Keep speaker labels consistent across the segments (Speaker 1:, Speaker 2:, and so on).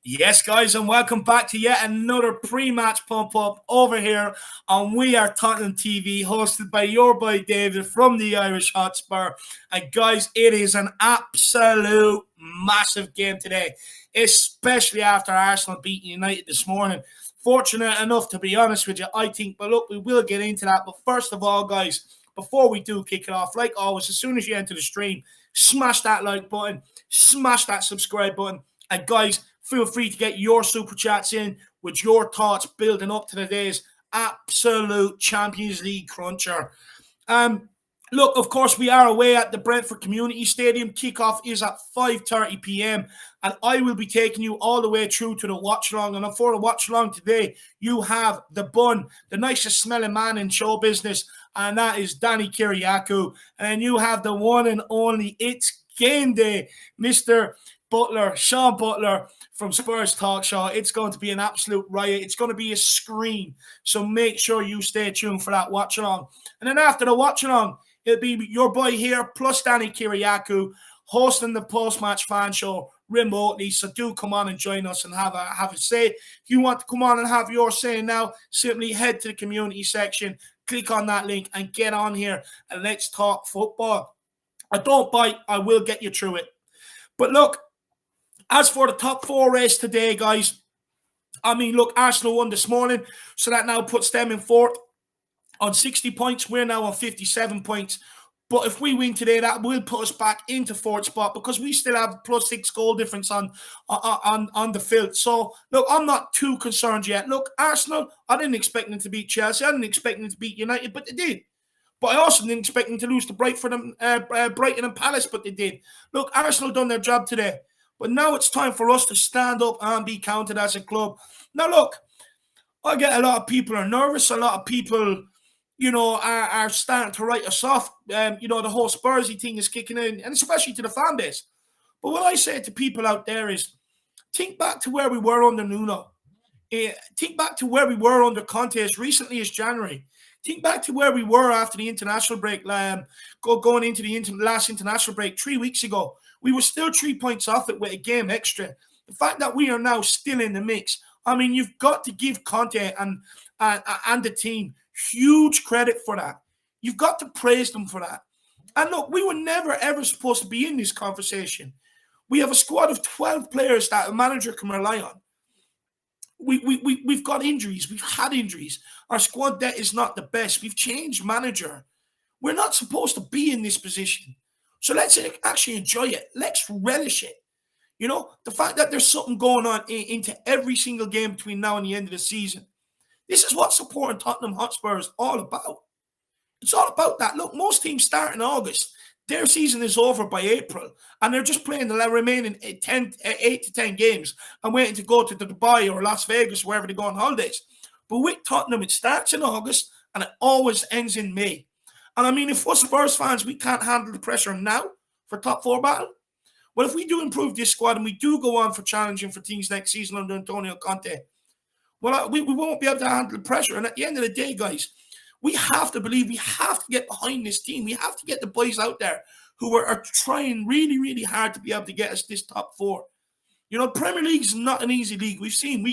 Speaker 1: Yes, guys, and welcome back to yet another pre-match pump-up over here on We Are Tottenham TV, hosted by your boy David from the Irish Hotspur. And guys, it is an absolute massive game today, especially after Arsenal beating United this morning. Fortunate enough, to be honest with you, I think. But look, we will get into that. But first of all, guys, before we do kick it off, like always, as soon as you enter the stream, smash that like button, smash that subscribe button. And guys, feel free to get your super chats in with your thoughts building up to today's absolute Champions League cruncher. Look, of course, we are away at the Brentford Community Stadium. Kickoff is at 5:30 p.m. and I will be taking you all the way through to the watch-along. And for the watch-along today, you have the bun, the nicest smelling man in show business, and that is Danny Kiriakou. And then you have the one and only It's Game Day, Mr. Butler, Sean Butler from Spurs Talk Show. It's going to be an absolute riot. It's going to be a scream. So make sure you stay tuned for that watch-along. And then after the watch-along, it'll be your boy here plus Danny Kiriakou hosting the post-match fan show remotely. So do come on and join us and have a say. If you want to come on and have your say now, simply head to the community section, click on that link and get on here and let's talk football. I don't bite. I will get you through it. But look, as for the top four race today, guys, I mean, look, Arsenal won this morning, so that now puts them in fourth on 60 points. We're now on 57 points. But if we win today, that will put us back into fourth spot because we still have +6 goal difference on the field. So, look, I'm not too concerned yet. Look, Arsenal, I didn't expect them to beat Chelsea. I didn't expect them to beat United, but they did. But I also didn't expect them to lose to Brighton and Palace, but they did. Look, Arsenal done their job today. But now it's time for us to stand up and be counted as a club. Now, look, I get a lot of people are nervous. A lot of people, are starting to write us off. The whole Spursy thing is kicking in, and especially to the fan base. But what I say to people out there is, think back to where we were under Nuno. Think back to where we were under Conte as recently as January. Think back to where we were after the international break, going into the last international break 3 weeks ago. We were still 3 points off it with a game extra. The fact that we are now still in the mix, I mean, you've got to give Conte and the team huge credit for that. You've got to praise them for that. And look, we were never, ever supposed to be in this conversation. We have a squad of 12 players that a manager can rely on. We've got injuries. We've had injuries. Our squad depth is not the best. We've changed manager. We're not supposed to be in this position. So let's actually enjoy it. Let's relish it. The fact that there's something going on into every single game between now and the end of the season. This is what supporting Tottenham Hotspur is all about. It's all about that. Look, most teams start in August. Their season is over by April, and they're just playing the remaining 8 to 10 games and waiting to go to Dubai or Las Vegas, wherever they go on holidays. But with Tottenham, it starts in August and it always ends in May. And I mean, if us Spurs fans, we can't handle the pressure now for top 4 battle, well, if we do improve this squad and we do go on for challenging for teams next season under Antonio Conte, well, we won't be able to handle the pressure. And at the end of the day, guys, we have to believe, we have to get behind this team. We have to get the boys out there who are trying really, really hard to be able to get us this top 4. Premier League is not an easy league. We've seen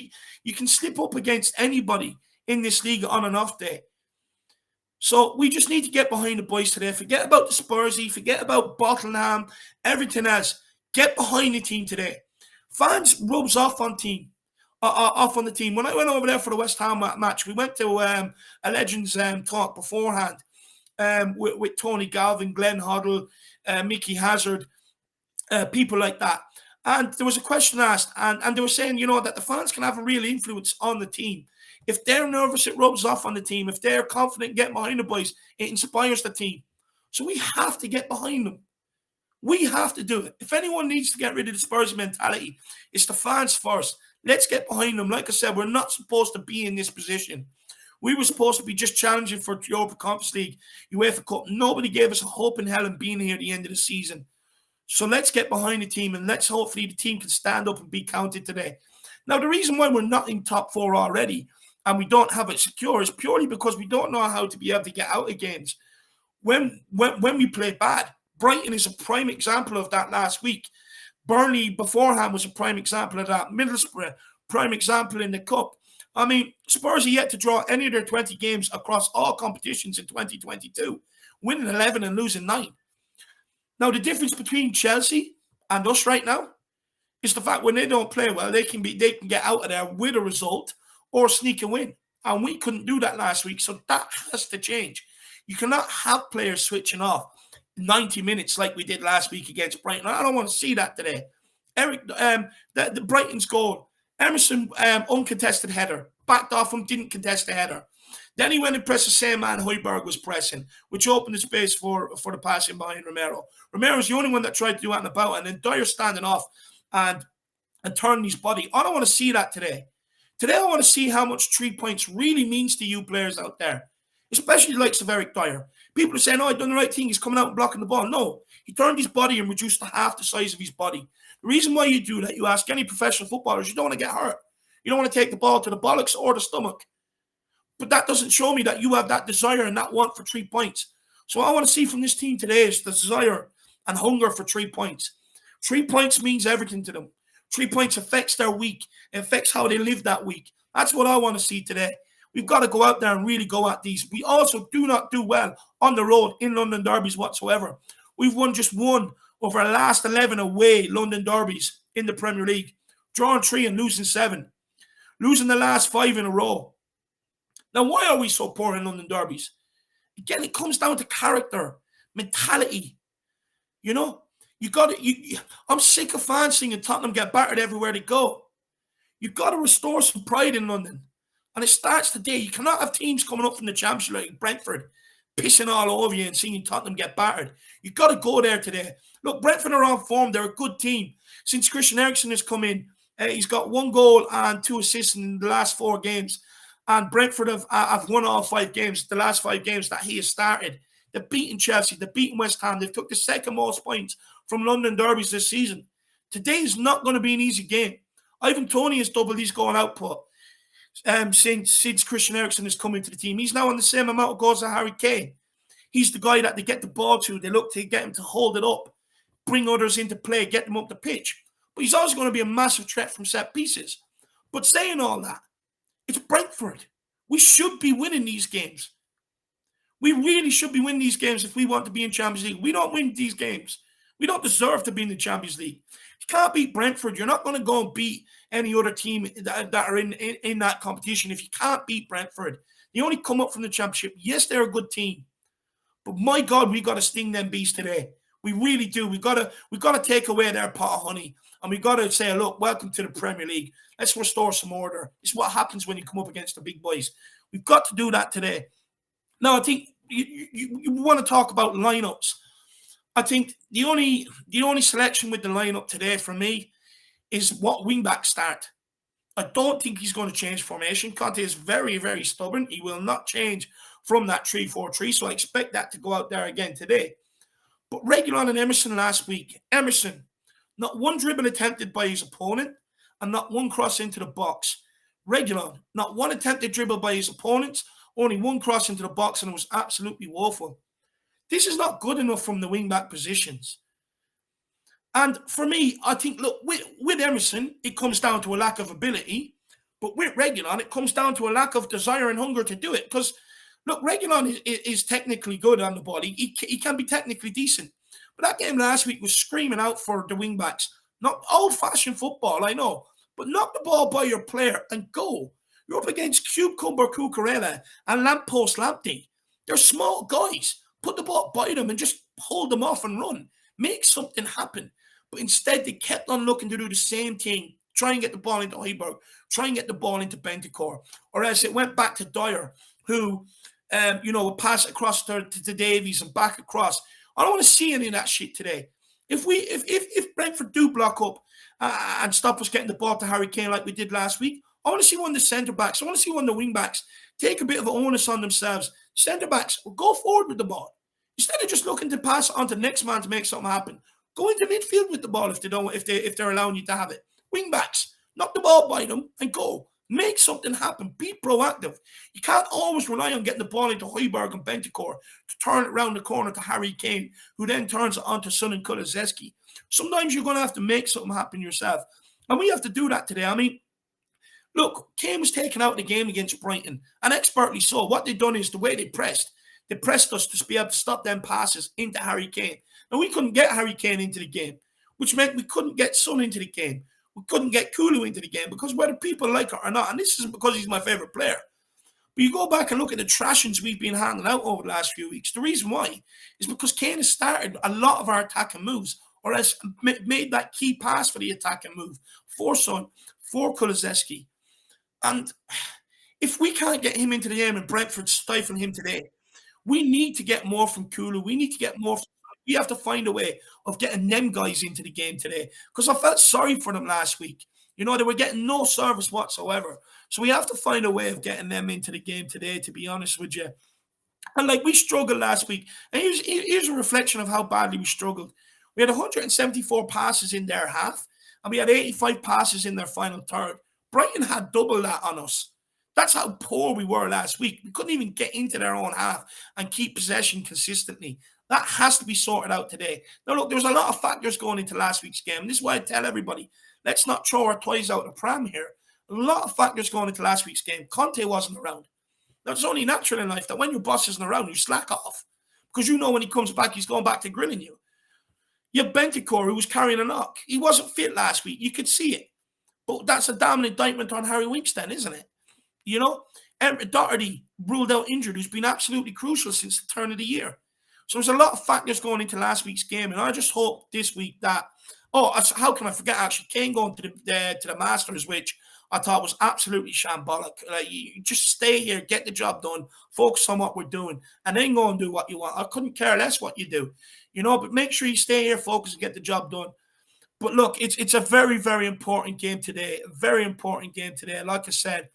Speaker 1: you can slip up against anybody in this league on an off day. So we just need to get behind the boys today. Forget about the Spursy, forget about Tottenham, everything else. Get behind the team today. Fans rubs off on the team. When I went over there for the West Ham match, we went to a Legends talk beforehand with Tony Galvin, Glenn Hoddle, Mickey Hazard, people like that. And there was a question asked, and they were saying, that the fans can have a real influence on the team. If they're nervous, it rubs off on the team. If they're confident, get behind the boys, it inspires the team. So we have to get behind them. We have to do it. If anyone needs to get rid of the Spurs mentality, it's the fans first. Let's get behind them. Like I said, we're not supposed to be in this position. We were supposed to be just challenging for the Europa Conference League, UEFA Cup. Nobody gave us a hope in hell in being here at the end of the season. So let's get behind the team, and let's hopefully the team can stand up and be counted today. Now, the reason why we're not in top 4 already and we don't have it secure is purely because we don't know how to be able to get out of games when we play bad. Brighton is a prime example of that last week. Burnley beforehand was a prime example of that. Middlesbrough, prime example in the Cup. I mean, Spurs are yet to draw any of their 20 games across all competitions in 2022, winning 11 and losing 9. Now, the difference between Chelsea and us right now is the fact when they don't play well, they can get out of there with a result or sneak a win. And we couldn't do that last week, so that has to change. You cannot have players switching off 90 minutes like we did last week against Brighton. I don't want to see that today. The Brighton's goal, Emerson, uncontested header, backed off him, didn't contest the header. Then he went and pressed the same man Højbjerg was pressing, which opened the space for the passing behind Romero. Romero's the only one that tried to do anything about it, and then Dyer standing off and turning his body. I don't want to see that today. Today I want to see how much 3 points really means to you players out there, especially the likes of Eric Dyer. People are saying, I've done the right thing. He's coming out and blocking the ball. No, he turned his body and reduced to half the size of his body. The reason why you do that, you ask any professional footballers, you don't want to get hurt. You don't want to take the ball to the bollocks or the stomach. But that doesn't show me that you have that desire and that want for 3 points. So what I want to see from this team today is the desire and hunger for 3 points. 3 points means everything to them. 3 points affects their week. It affects how they live that week. That's what I want to see today. We've got to go out there and really go at these. We also do not do well on the road in London derbies whatsoever. We've won just one of our last 11 away London derbies in the Premier League. Drawing 3 and losing 7. Losing the last 5 in a row. Now, why are we so poor in London derbies? Again, it comes down to character, mentality. I'm sick of fans seeing Tottenham get battered everywhere they go. You've got to restore some pride in London. And it starts today. You cannot have teams coming up from the Championship like Brentford pissing all over you and seeing Tottenham get battered. You've got to go there today. Look, Brentford are on form. They're a good team. Since Christian Eriksen has come in, he's got 1 goal and 2 assists in the last 4 games. And Brentford have won all 5 games, the last 5 games that he has started. They've beaten Chelsea. They've beaten West Ham. They've took the 2nd most points from London derbies this season. Today is not going to be an easy game. Ivan Toney has doubled his goal output since Christian Eriksen has come into the team. He's now on the same amount of goals as Harry Kane. He's the guy that they get the ball to. They look to get him to hold it up, bring others into play, get them up the pitch. But he's also going to be a massive threat from set pieces. But saying all that, it's Brentford. We should be winning these games. We really should be winning these games if we want to be in Champions League. We don't win these games. We don't deserve to be in the Champions League. You can't beat Brentford. You're not going to go and beat any other team that are in that competition if you can't beat Brentford. They only come up from the Championship. Yes, they're a good team. But my God, we got to sting them beasts today. We really do. We got to take away their pot of honey. And we got to say, look, welcome to the Premier League. Let's restore some order. It's what happens when you come up against the big boys. We've got to do that today. Now, I think you want to talk about lineups. I think the only selection with the lineup today for me is what wingback start. I don't think he's going to change formation. Conte is very, very stubborn. He will not change from that 3-4-3, so I expect that to go out there again today. But Reguilon and Emerson last week. Emerson, not 1 dribble attempted by his opponent and not 1 cross into the box. Reguilon, not 1 attempted dribble by his opponents, only 1 cross into the box, and it was absolutely woeful. This is not good enough from the wing-back positions. And for me, I think, look, with Emerson, it comes down to a lack of ability. But with Reguilon, it comes down to a lack of desire and hunger to do it. Because, look, Reguilon is technically good on the ball. He can be technically decent. But that game last week was screaming out for the wing-backs. Not old-fashioned football, I know. But knock the ball by your player and go. You're up against Cucumber Cucurella and Lamppost Lamptey. They're small guys. Put the ball by them and just hold them off and run. Make something happen. But instead, they kept on looking to do the same thing. Try and get the ball into Højbjerg. Try and get the ball into Bentancur. Or else it went back to Dyer, who, would pass across to Davies and back across. I don't want to see any of that shit today. If Brentford do block up and stop us getting the ball to Harry Kane like we did last week, I want to see one of the centre-backs. I want to see one of the wing-backs take a bit of an onus on themselves. Centre-backs will go forward with the ball. Instead of just looking to pass it on to the next man to make something happen, go into midfield with the ball if they're allowing you to have it. Wing-backs, knock the ball by them and go. Make something happen. Be proactive. You can't always rely on getting the ball into Højbjerg and Bentancur to turn it around the corner to Harry Kane, who then turns it on to Son and Kulusevski. Sometimes you're going to have to make something happen yourself. And we have to do that today. I mean, look, Kane was taken out of the game against Brighton, and expertly so. What they've done is the way they pressed us to be able to stop them passes into Harry Kane. And we couldn't get Harry Kane into the game, which meant we couldn't get Son into the game. We couldn't get Kulu into the game because whether people like it or not, and this isn't because he's my favourite player, but you go back and look at the trashings we've been handing out over the last few weeks. The reason why is because Kane has started a lot of our attacking moves, or has made that key pass for the attacking move for Son, for Kulusevski. And if we can't get him into the game and Brentford stifling him today, we need to get more from Kulu. We need to get more. We have to find a way of getting them guys into the game today, because I felt sorry for them last week. They were getting no service whatsoever. So we have to find a way of getting them into the game today, to be honest with you. And we struggled last week. And here's a reflection of how badly we struggled. We had 174 passes in their half, and we had 85 passes in their final third. Brighton had double that on us. That's how poor we were last week. We couldn't even get into their own half and keep possession consistently. That has to be sorted out today. Now, look, there was a lot of factors going into last week's game. This is why I tell everybody, let's not throw our toys out the pram here. A lot of factors going into last week's game. Conte wasn't around. Now, it's only natural in life that when your boss isn't around, you slack off. Because you know when he comes back, he's going back to grilling you. You have Bentancur, who was carrying a knock. He wasn't fit last week. You could see it. But that's a damn indictment on Harry Winks then, isn't it? Doherty ruled out injured, who's been absolutely crucial since the turn of the year. So there's a lot of factors going into last week's game, and I just hope this week that Oh, how can I forget? Actually, Kane going to the Masters, which I thought was absolutely shambolic. Like, you just stay here, get the job done, focus on what we're doing, and then go and do what you want. I couldn't care less what you do, but make sure you stay here, focus, and get the job done. But look, it's a very, very important game today. A very important game today. Like I said,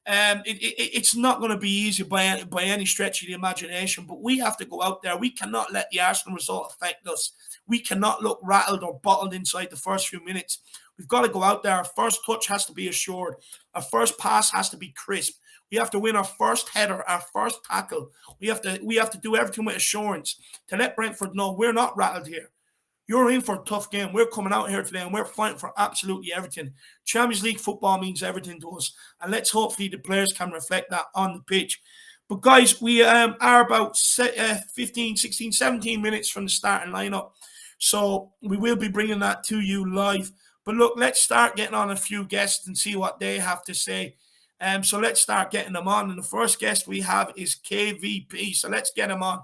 Speaker 1: it's not going to be easy by any stretch of the imagination, but we have to go out there. We cannot let the Arsenal result affect us. We cannot look rattled or bottled inside the first few minutes. We've got to go out there. Our first touch has to be assured. Our first pass has to be crisp. We have to win our first header, our first tackle. We have to do everything with assurance to let Brentford know we're not rattled here. You're in for a tough game. We're coming out here today and we're fighting for absolutely everything. Champions League football means everything to us. And let's hopefully the players can reflect that on the pitch. But guys, we are about 15, 16, 17 minutes from the starting lineup. So we will be bringing that to you live. But look, let's start getting on a few guests and see what they have to say. So let's start getting them on. And the first guest we have is KVP. So let's get him on.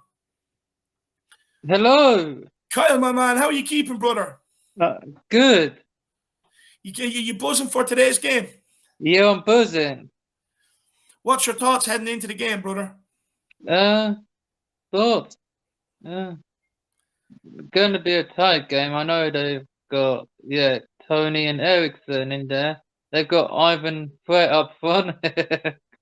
Speaker 2: Hello.
Speaker 1: Kyle, my man, how are you keeping, brother?
Speaker 2: Good.
Speaker 1: You buzzing for today's game?
Speaker 2: Yeah, I'm buzzing.
Speaker 1: What's your thoughts heading into the game, brother?
Speaker 2: Thoughts. Going to be a tight game. I know they've got Tony and Ericsson in there. They've got Ivan Threat up front.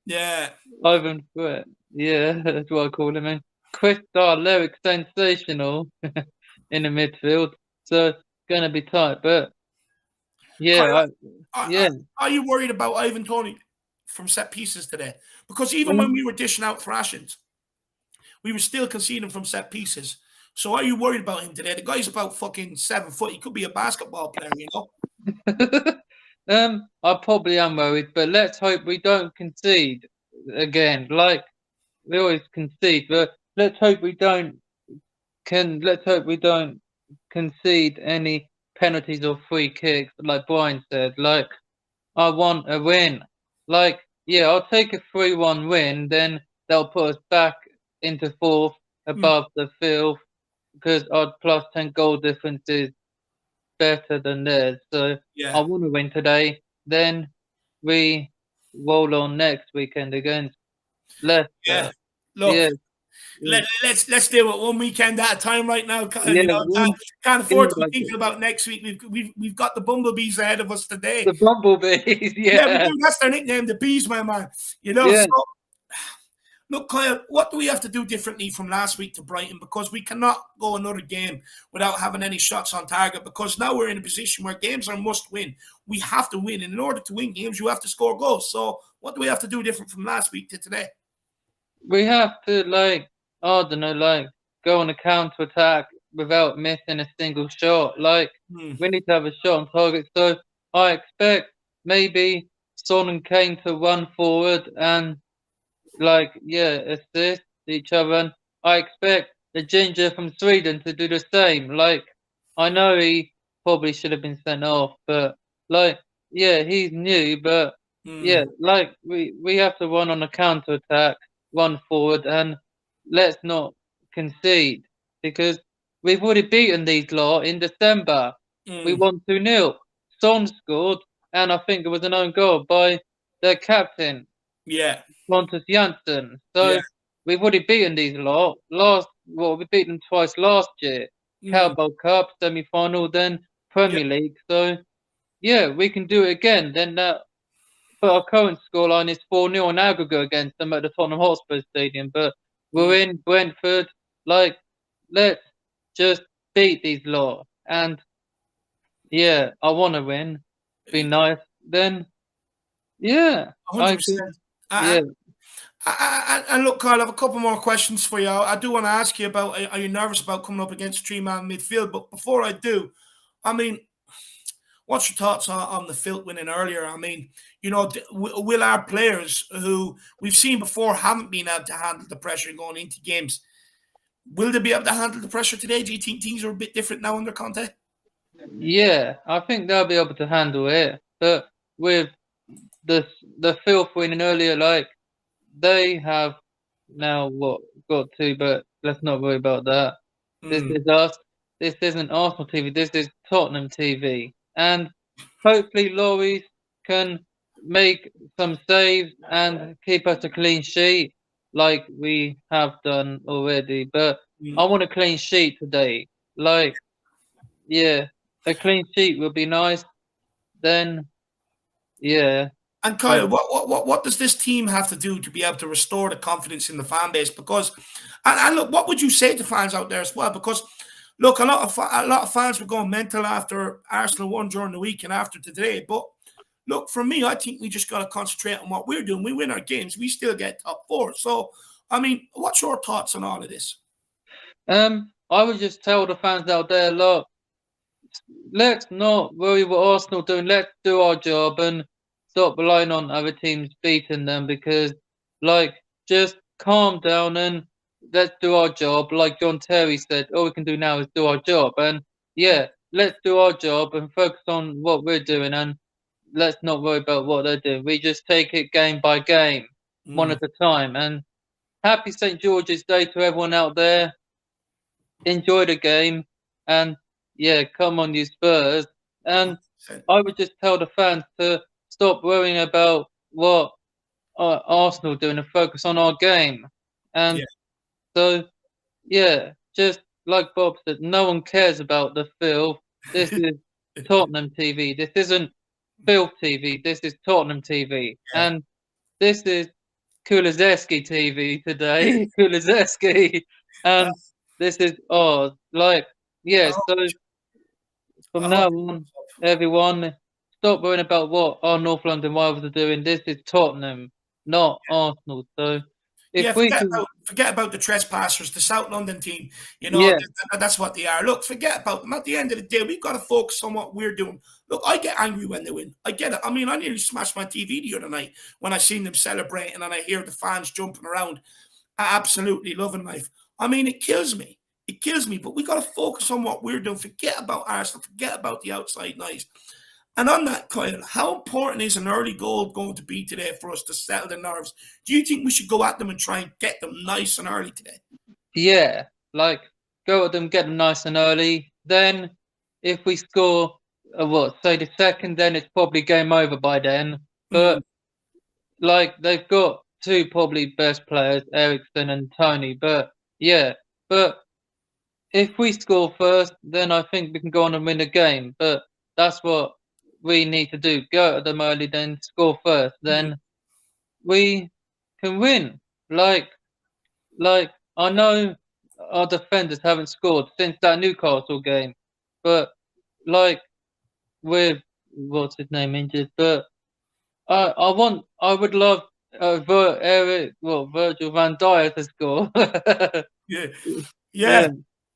Speaker 1: Yeah.
Speaker 2: Ivan Threat. Yeah, that's what I call him. And Chris Star, Lyric sensational in the midfield. So it's going to be tight. But yeah,
Speaker 1: Are you worried about Ivan Tony from set pieces today? Because even when we were dishing out thrashings, we were still conceding from set pieces. So are you worried about him today? The guy's about fucking 7 foot. He could be a basketball player,
Speaker 2: I probably am worried, but let's hope we don't concede again. Like we always concede, but let's hope we don't concede any penalties or free kicks, like Brian said. Like I want a win. Like, yeah, I'll take a 3-1 win, then they'll put us back into fourth above the field because our plus 10 goal difference is better than theirs. So I want to win today. Then we roll on next weekend against Leicester.
Speaker 1: Look, let's do it 1 weekend at a time right now. Can't afford to be thinking about next week. We've got the Bumblebees ahead of us today.
Speaker 2: The Bumblebees,
Speaker 1: yeah, we do. That's their nickname, the Bees, my man. So look, Kyle, what do we have to do differently from last week to Brighton? Because we cannot go another game without having any shots on target, because now we're in a position where games are must win. We have to win. And in order to win games, you have to score goals. So what do we have to do different from last week to today?
Speaker 2: We have to, go on a counter attack without missing a single shot. We need to have a shot on target. So I expect maybe Son and Kane to run forward and assist each other. And I expect the ginger from Sweden to do the same. I know he probably should have been sent off, but he's new, but we have to run on a counter attack, run forward, and let's not concede because we've already beaten these lot in December. We won 2-0. Son scored, and I think it was an own goal by their captain.
Speaker 1: Yeah.
Speaker 2: Pontus Janssen. So we've already beaten these lot. We beat them twice last year. Carabao Cup, semi-final, then Premier League. So, we can do it again. Then but our current scoreline is 4-0 in aggregate against them at the Tottenham Hotspur Stadium. But we're in Brentford. Let's just beat these lot. And, I want to win. Be nice. Then,
Speaker 1: 100%. And look, Kyle, I have a couple more questions for you. I do want to ask you about, are you nervous about coming up against a three-man midfield? But before I do, what's your thoughts on the Filth winning earlier? Will our players who we've seen before haven't been able to handle the pressure going into games, will they be able to handle the pressure today? Do you think things are a bit different now under Conte?
Speaker 2: Yeah, I think they'll be able to handle it. But with the Filth winning earlier, they have now got to, but let's not worry about that. This is us. this isn't Arsenal TV. This is Tottenham TV, and hopefully Lloris can make some saves and keep us a clean sheet like we have done already. But I want a clean sheet today. Like, yeah, a clean sheet would be nice. Then, yeah.
Speaker 1: And Kyle, what does this team have to do to be able to restore the confidence in the fan base? Because, and look, what would you say to fans out there as well? Because, look, a lot of fans were going mental after Arsenal won during the week and after today. But look, for me, I think we just got to concentrate on what we're doing. We win our games, we still get top four. So, I mean, what's your thoughts on all of this?
Speaker 2: I would just tell the fans out there, look, let's not worry what Arsenal are doing. Let's do our job and stop relying on other teams beating them because, like, just calm down and let's do our job. Like John Terry said, all we can do now is do our job. And yeah, let's do our job and focus on what we're doing and let's not worry about what they're doing. We just take it game by game, one at a time. And happy St. George's Day to everyone out there. Enjoy the game and yeah, come on, you Spurs. And I would just tell the fans to stop worrying about what Arsenal doing and focus on our game. And so, yeah, just like Bob said, no one cares about the filth. This is Tottenham TV. This isn't filth TV. This is Tottenham TV. And this is Kulizeski TV today. Kulizeski. And this is ours. Like, yeah, so from now on, everyone, stop worrying about what our North London rivals are doing. This is Tottenham, not Arsenal. So if we can,
Speaker 1: forget about the trespassers, the South London team. You know, that's what they are. Look, forget about them. At the end of the day, we've got to focus on what we're doing. Look, I get angry when they win. I get it. I mean, I nearly smashed my TV the other night when I seen them celebrating and I hear the fans jumping around, absolutely loving life. I mean, it kills me. It kills me. But we got to focus on what we're doing. Forget about Arsenal. Forget about the outside noise. And on that, Kyle, how important is an early goal going to be today for us to settle the nerves? Do you think we should go at them and try and get them nice and early today?
Speaker 2: Yeah, like go at them, get them nice and early. Then, if we score, say the second, then it's probably game over by then. But like they've got two probably best players, Eriksen and Tony. But yeah, but if we score first, then I think we can go on and win the game. But that's what we need to do. Go at them early, then score first. Then we can win. Like I know our defenders haven't scored since that Newcastle game. But like with what's his name injured, but I would love Virgil van Dijk to score.
Speaker 1: Yeah.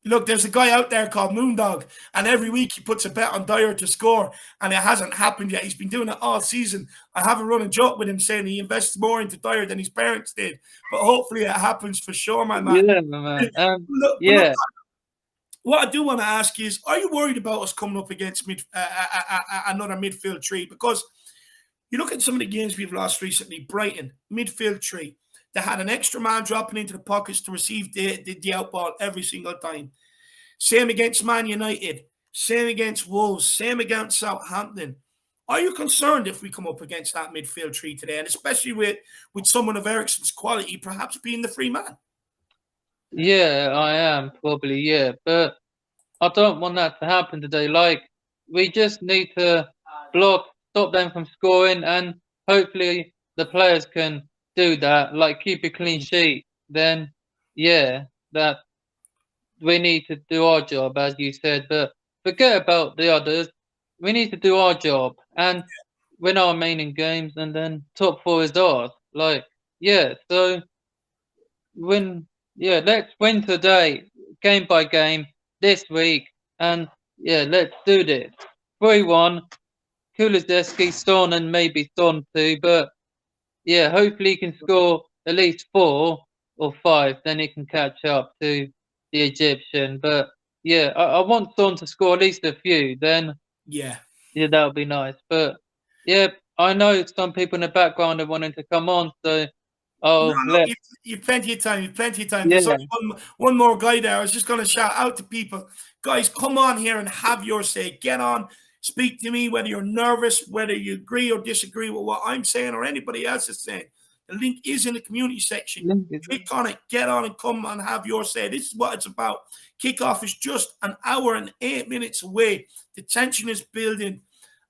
Speaker 1: Look, there's a guy out there called Moondog, and every week he puts a bet on Dyer to score, and it hasn't happened yet. He's been doing it all season. I have a running joke with him saying he invests more into Dyer than his parents did, but hopefully it happens for sure, my man.
Speaker 2: Yeah, man.
Speaker 1: Look, what I do want to ask you is, are you worried about us coming up against another midfield three? Because you look at some of the games we've lost recently, Brighton, midfield three. They had an extra man dropping into the pockets to receive the out ball every single time. Same against Man United. Same against Wolves. Same against Southampton. Are you concerned if we come up against that midfield three today, and especially with someone of Eriksen's quality perhaps being the free man?
Speaker 2: Yeah, I am probably, yeah. But I don't want that to happen today. Like, we just need to stop them from scoring, and hopefully the players can do that. Like, keep a clean sheet. Then, yeah, that we need to do our job, as you said. But forget about the others. We need to do our job and win our remaining games, and then top four is ours. Like, yeah, so let's win today, game by game, this week, and yeah, let's do this. 3-1, Kulizeski, Son, and maybe Son too, but yeah, hopefully he can score at least 4 or 5, then he can catch up to the Egyptian. But yeah, I want Son to score at least a few, then yeah, that would be nice. But yeah, I know some people in the background are wanting to come on, so Oh,
Speaker 1: No, look, you've plenty of time. You've plenty of time.
Speaker 2: yeah.
Speaker 1: There's only one more guy there. I was just going to shout out to people. Guys, come on here and have your say. Get on. Speak to me, whether you're nervous, whether you agree or disagree with what I'm saying or anybody else is saying. The link is in the community section. Click on it. Get on and come and have your say. This is what it's about. Kickoff is just an hour and 8 minutes away. The tension is building.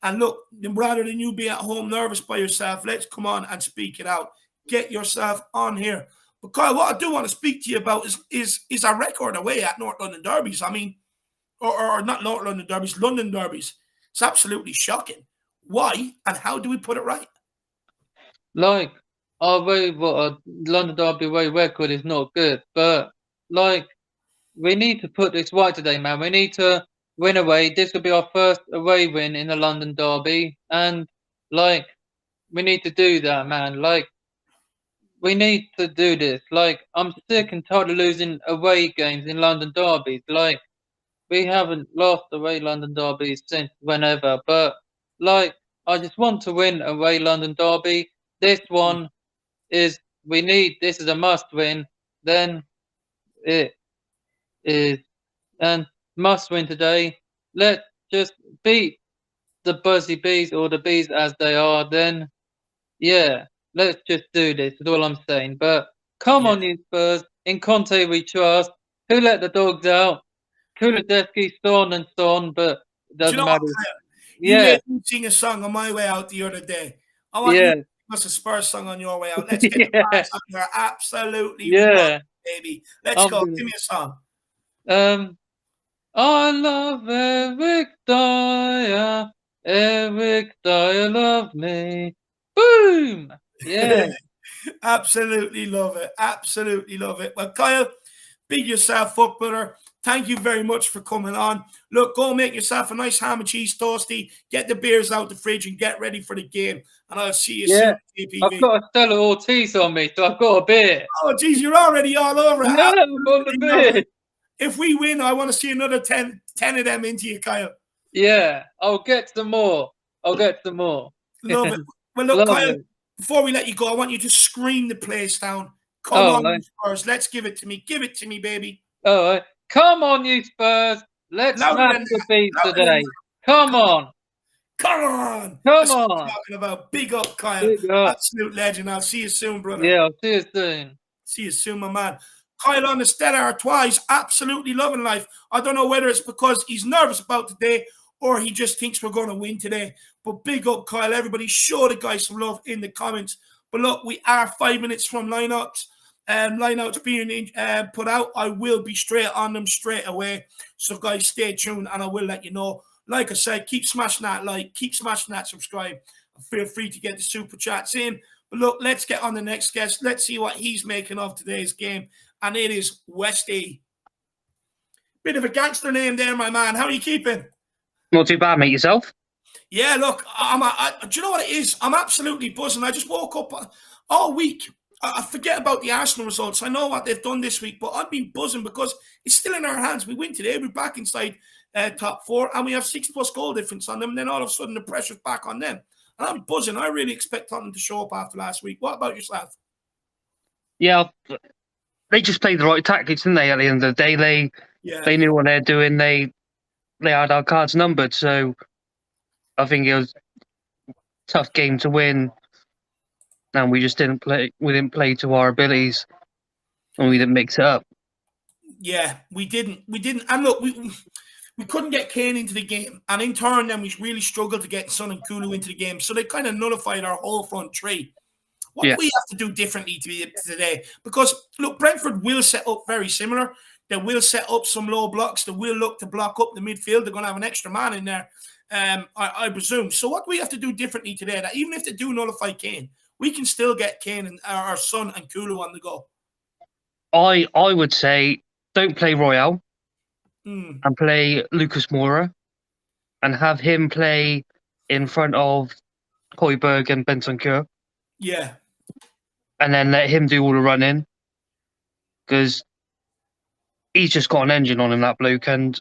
Speaker 1: And look, rather than you be at home nervous by yourself, let's come on and speak it out. Get yourself on here. But Kyle, what I do want to speak to you about is our record away at North London derbies. I mean, or not North London derbies, London derbies. It's absolutely shocking. Why and how do we put it right?
Speaker 2: Like, our London derby away record is not good, but like, we need to put this right today, man. We need to win away. This will be our first away win in the London derby, and like, we need to do that, man. Like, we need to do this. Like, I'm sick and tired of losing away games in London derbies. Like, we haven't lost away London derbies since whenever. But, like, I just want to win away London derby. This one is, this is a must win. Then it is, and must win today. Let's just beat the Buzzy Bees, or the Bees as they are. Then, yeah. Let's just do this, is all I'm saying. But come on, you Spurs. In Conte we trust. Who let the dogs out? Kulusevski, Son and Son, but it doesn't matter.
Speaker 1: You made me sing a song on my way out the other day. I want you to sing us a Spurs song on your way out. Let's get the fans out there. Absolutely rock, baby. Let's go. Give me a song.
Speaker 2: I love Eric Dyer. Eric Dyer, love me. Boom! Yeah.
Speaker 1: Absolutely love it. Absolutely love it. Well, Kyle, big yourself up, brother. Thank you very much for coming on. Look, go make yourself a nice ham and cheese toasty. Get the beers out the fridge and get ready for the game. And I'll see you soon.
Speaker 2: I've got a Stella Ortiz on me, so I've got a beer.
Speaker 1: Oh, geez, you're already all over it.
Speaker 2: No, I've got the beer.
Speaker 1: If we win, I want to see another 10 of them into you, Kyle.
Speaker 2: Yeah, I'll get some more.
Speaker 1: Love it. Well, look, Kyle, before we let you go, I want you to scream the place down. Come on, Spurs. Let's give it to me. Give it to me, baby.
Speaker 2: All right. Come on, you Spurs. Let's smash the beat today. Come on.
Speaker 1: Come on.
Speaker 2: Come on.
Speaker 1: What I'm talking about. Big up, Kyle. Big up. Absolute legend. I'll see you soon, brother.
Speaker 2: Yeah, I'll see you soon.
Speaker 1: See you soon, my man. Kyle on the Stella Artois, absolutely loving life. I don't know whether it's because he's nervous about today or he just thinks we're going to win today. But big up, Kyle. Everybody show the guy some love in the comments. But look, we are 5 minutes from lineups. Lineouts being put out. I will be straight on them straight away. So, guys, stay tuned and I will let you know. Like I said, keep smashing that like, keep smashing that subscribe. Feel free to get the super chats in. But look, let's get on the next guest. Let's see what he's making of today's game. And it is Westy. Bit of a gangster name there, my man. How are you keeping?
Speaker 3: Not too bad, mate. Yourself?
Speaker 1: Yeah, look, do you know what it is? I'm absolutely buzzing. I just woke up all week. I forget about the Arsenal results. I know what they've done this week, but I've been buzzing because it's still in our hands. We win today. We're back inside top four, and we have 6+ goal difference on them. And then all of a sudden, the pressure's back on them. And I'm buzzing. I really expect Tottenham to show up after last week. What about yourself?
Speaker 3: Yeah, they just played the right tactics, didn't they? At the end of the day, they knew what they're doing. They had our cards numbered. So I think it was a tough game to win. And we just didn't play. We didn't play to our abilities, and we didn't mix it up.
Speaker 1: Yeah, we didn't. And look, we couldn't get Kane into the game, and in turn, then we really struggled to get Son and Kulu into the game. So they kind of nullified our whole front three. What do we have to do differently today? Because look, Brentford will set up very similar. They will set up some low blocks. They will look to block up the midfield. They're going to have an extra man in there, I presume. So what do we have to do differently today? That even if they do nullify Kane, we can still get Kane and our Son and Kulu on the go.
Speaker 3: I would say don't play Royale and play Lucas Moura and have him play in front of Højbjerg and Bentancur.
Speaker 1: Yeah.
Speaker 3: And then let him do all the running because he's just got an engine on him, that bloke. And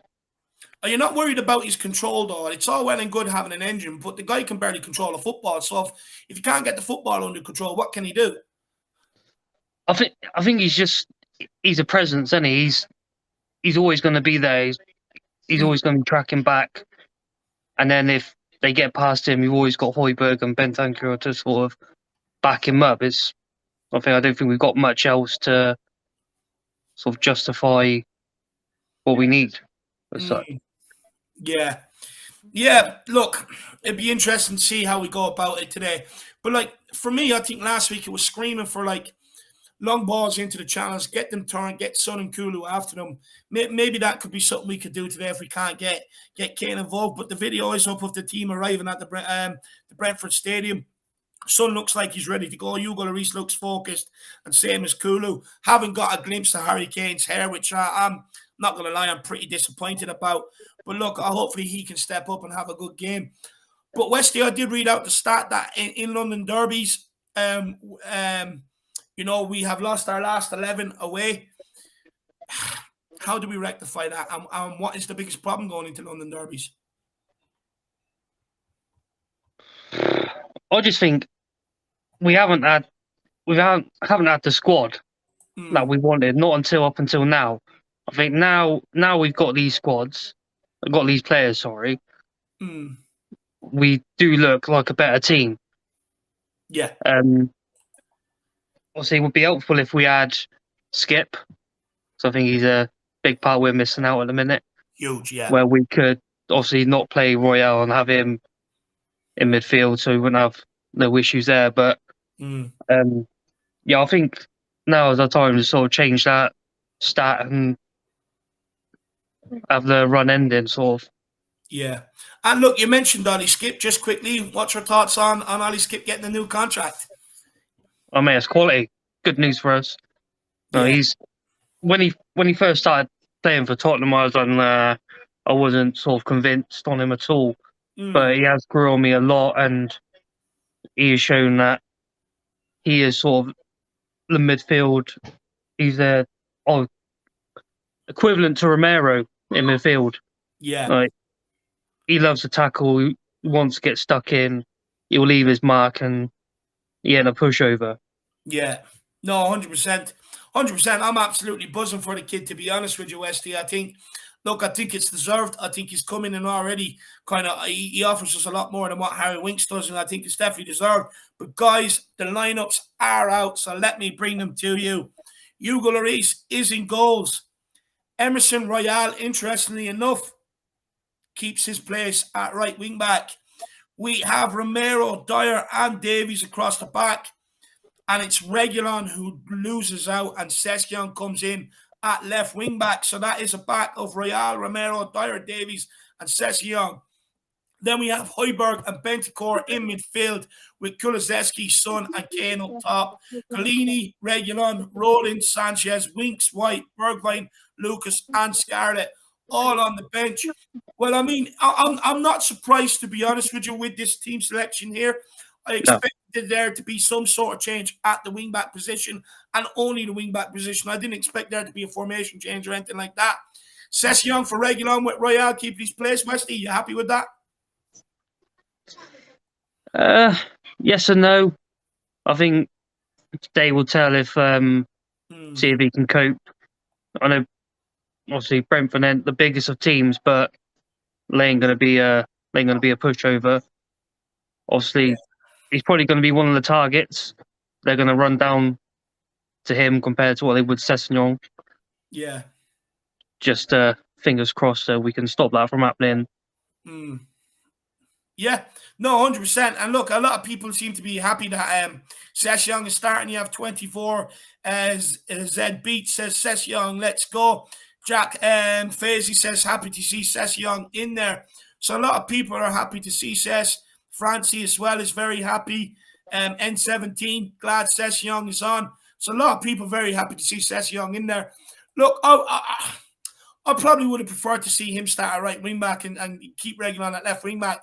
Speaker 1: are you not worried about his control, though? It's all well and good having an engine, but the guy can barely control a football. So if you can't get the football under control, what can he do?
Speaker 3: I think he's a presence, isn't he? He's always going to be there. He's always going to be tracking back. And then if they get past him, you've always got Højbjerg and Bentancur to sort of back him up. I don't think we've got much else to sort of justify what we need.
Speaker 1: Yeah. Yeah, look, it'd be interesting to see how we go about it today. But, like, for me, I think last week it was screaming for, like, long balls into the channels, get them turned, get Son and Kulu after them. Maybe that could be something we could do today if we can't get Kane involved. But the video is up of the team arriving at the Brentford Stadium. Son looks like he's ready to go. Hugo Lloris looks focused, and same as Kulu. Haven't got a glimpse of Harry Kane's hair, which I'm not going to lie, I'm pretty disappointed about. But look, hopefully he can step up and have a good game. But Westy, I did read out the stat that in London derbies, we have lost our last 11 away. How do we rectify that? And what is the biggest problem going into London derbies?
Speaker 3: I just think we haven't had the squad that we wanted, not up until now. I think now we've got these squads, got these players. Sorry, we do look like a better team.
Speaker 1: Yeah.
Speaker 3: Obviously, it would be helpful if we had Skip. So I think he's a big part we're missing out at the minute.
Speaker 1: Huge, yeah.
Speaker 3: Where we could obviously not play Royale and have him in midfield, so we wouldn't have no issues there. But I think now is our time to sort of change that stat and have the run ending sort of.
Speaker 1: Yeah. And look, you mentioned Ollie Skip. Just quickly, what's your thoughts on Ollie Skip getting a new contract?
Speaker 3: I mean, it's quality. Good news for us. No, he's when he first started playing for Tottenham, I wasn't sort of convinced on him at all. But he has grew on me a lot, and he has shown that he is sort of the midfield. He's equivalent to Romero in midfield.
Speaker 1: Yeah.
Speaker 3: Like, he loves to tackle. He wants to get stuck in. He'll leave his mark and a pushover.
Speaker 1: Yeah. No, 100%. 100%. I'm absolutely buzzing for the kid, to be honest with you, Westy. I think it's deserved. I think he's coming in already. He offers us a lot more than what Harry Winks does, and I think it's definitely deserved. But guys, the lineups are out, so let me bring them to you. Hugo Lloris is in goals. Emerson Royal, interestingly enough, keeps his place at right wing back. We have Romero, Dyer, and Davies across the back. And it's Reguilon who loses out, and Sessegnon comes in at left wing back. So that is a back of Royal, Romero, Dyer, Davies, and Sessegnon. Then we have Højbjerg and Bentancur in midfield with Kulusevski, Son, and Kane up top. Collini, Reguilon, Roland, Sanchez, Winks, White, Bergwijn, Lucas, and Scarlett all on the bench. Well, I mean, I'm not surprised, to be honest with you, with this team selection here. I expected there to be some sort of change at the wing-back position, and only the wing-back position. I didn't expect there to be a formation change or anything like that. Sessegnon for Reguilon with Royal keeping his place. Westy, you happy with that?
Speaker 3: Yes and no. I think today will tell if see if he can cope. I know, obviously, Brentford ain't the biggest of teams, but they ain't going to be a pushover. Obviously, he's probably going to be one of the targets. They're going to run down to him compared to what they would Sessegnon.
Speaker 1: Yeah.
Speaker 3: Just fingers crossed so we can stop that from happening.
Speaker 1: Yeah, no, 100%. And look, a lot of people seem to be happy that Sessegnon is starting. You have 24 as Zed Beat says, Sessegnon, let's go. Jack Fazy says, happy to see Sessegnon in there. So a lot of people are happy to see Sess. Francie as well is very happy. N17, glad Sessegnon is on. So a lot of people very happy to see Sessegnon in there. Look, I probably would have preferred to see him start at right wing back and keep Reguilon at left wing back.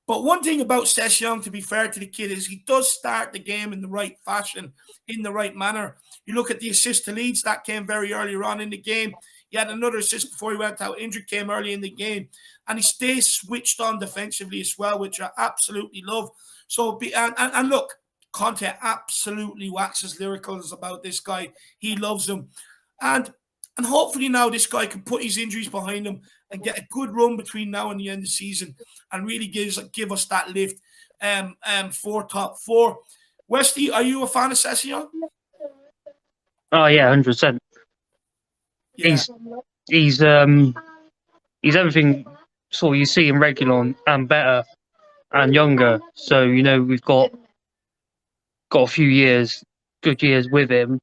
Speaker 1: But one thing about Sessegnon, to be fair to the kid, is he does start the game in the right fashion, in the right manner. You look at the assist to Leeds, that came very early on in the game. He had another assist before he went out injured, came early in the game. And he stays switched on defensively as well, which I absolutely love. So, and look, Conte absolutely waxes lyrical about this guy. He loves him. And hopefully now this guy can put his injuries behind him and get a good run between now and the end of the season and really give us that lift for top four. Westy, are you a fan of Sessegnon?
Speaker 3: Oh yeah, 100%.
Speaker 1: Yeah.
Speaker 3: He's everything sort of you see in Regulon and better and younger. So we've got a few years, good years with him.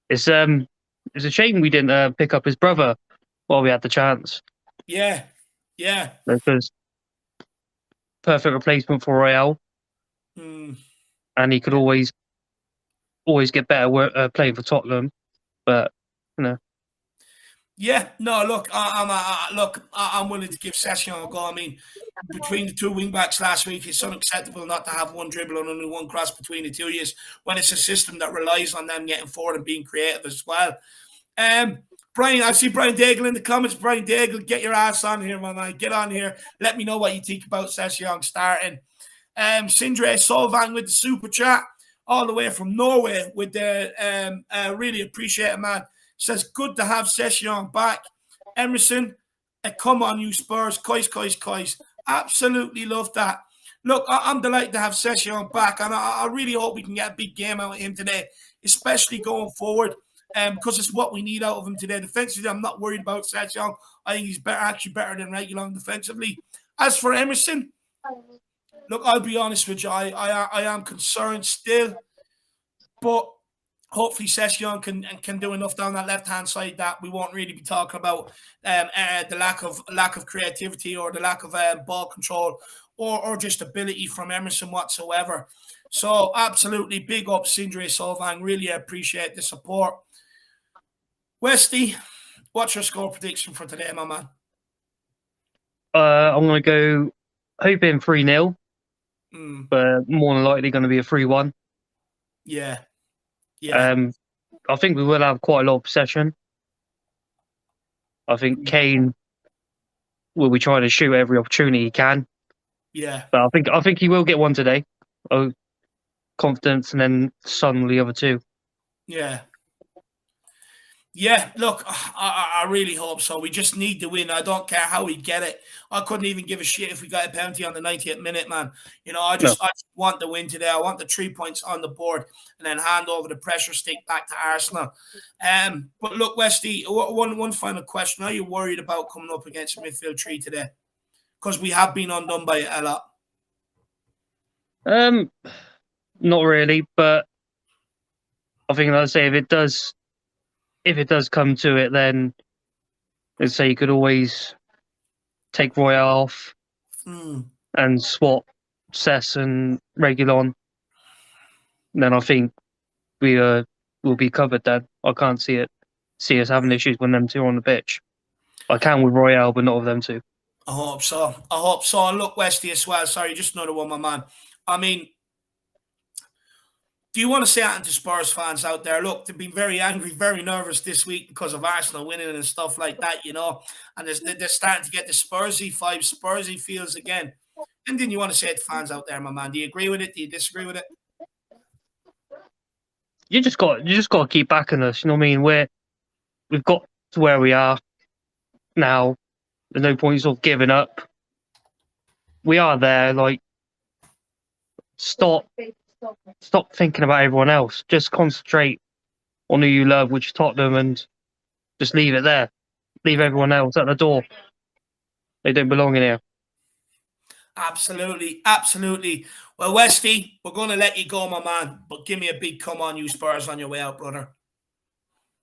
Speaker 3: It's a shame we didn't pick up his brother while we had the chance.
Speaker 1: Yeah, yeah.
Speaker 3: Because perfect replacement for Royale, and he could always get better playing for Tottenham. But
Speaker 1: Yeah, no, look, I'm willing to give Sessegnon a go. I mean, between the two wingbacks last week, it's unacceptable not to have one dribble and only one cross between the two of you when it's a system that relies on them getting forward and being creative as well. Brian, I see Brian Daigle in the comments. Brian Daigle, get your ass on here, my man. Get on here. Let me know what you think about Sessegnon starting. Sindre Solvang with the super chat all the way from Norway with the really appreciate it, man. Says, good to have Sessegnon back. Emerson, come on, you Spurs. Kois. Absolutely love that. Look, I'm delighted to have Sessegnon back, and I really hope we can get a big game out of him today, especially going forward, because it's what we need out of him today. Defensively, I'm not worried about Sessegnon. I think he's actually better than Reguilon defensively. As for Emerson, look, I'll be honest with you. I am concerned still, but hopefully Sessegnon can do enough down that left-hand side that we won't really be talking about the lack of creativity or the lack of ball control or just ability from Emerson whatsoever. So absolutely big up Sindre Solvang. Really appreciate the support. Westy, what's your score prediction for today, my man?
Speaker 3: I'm going to go hoping 3-0, but more than likely going to be a 3-1.
Speaker 1: Yeah.
Speaker 3: I think we will have quite a lot of possession. I think Kane will be trying to shoot every opportunity he can.
Speaker 1: Yeah.
Speaker 3: But I think he will get one today. Oh, confidence, and then Son the other two.
Speaker 1: Yeah. Yeah, look, I really hope so. We just need to win. I don't care how we get it. I couldn't even give a shit if we got a penalty on the 90th minute, man. I just want the win today. I want the 3 points on the board and then hand over the pressure stick back to Arsenal. But look, Westy, one final question. Are you worried about coming up against a midfield three today? Because we have been undone by it a lot.
Speaker 3: Not really, but I think, like I say, if it does come to it, then let's say you could always take Royale off and swap Cess and Reguilon. Then I think we will be covered. Then I can't see us having issues when them two are on the pitch. I can with Royale, but not with them two.
Speaker 1: I hope so. And look, Westy as well. Sorry, just another one, my man. I mean, do you want to say anything to Spurs fans out there? Look, they've been very angry, very nervous this week because of Arsenal winning and stuff like that, and they're starting to get the Spursy vibes, Spursy feels again. Anything you want to say to fans out there, my man? Do you agree with it? Do you disagree with it?
Speaker 3: You just got to keep backing us. You know what I mean? We've got to where we are now. There's no point of giving up. We are there. Like, stop thinking about everyone else. Just concentrate on who you love, which is Tottenham, and just leave it there. Leave everyone else at the door. They don't belong in here.
Speaker 1: Absolutely. Well, Westy, we're going to let you go, my man, but give me a big come on, you Spurs, on your way out, brother.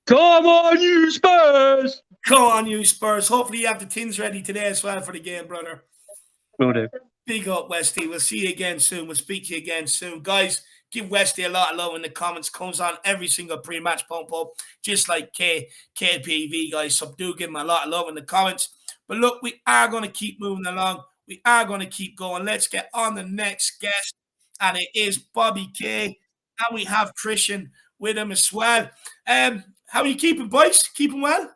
Speaker 3: Come on, you Spurs!
Speaker 1: Come on, you Spurs. Hopefully you have the tins ready today as well for the game, brother.
Speaker 3: Will do.
Speaker 1: Big up, Westy. We'll see you again soon. We'll speak to you again soon. Guys, give Westy a lot of love in the comments. Comes on every single pre-match pump up, just like KPV, guys. So do give him a lot of love in the comments. But look, we are going to keep moving along. We are going to keep going. Let's get on the next guest. And it is Bobby K. And we have Christian with him as well. How are you keeping, boys? Keeping well?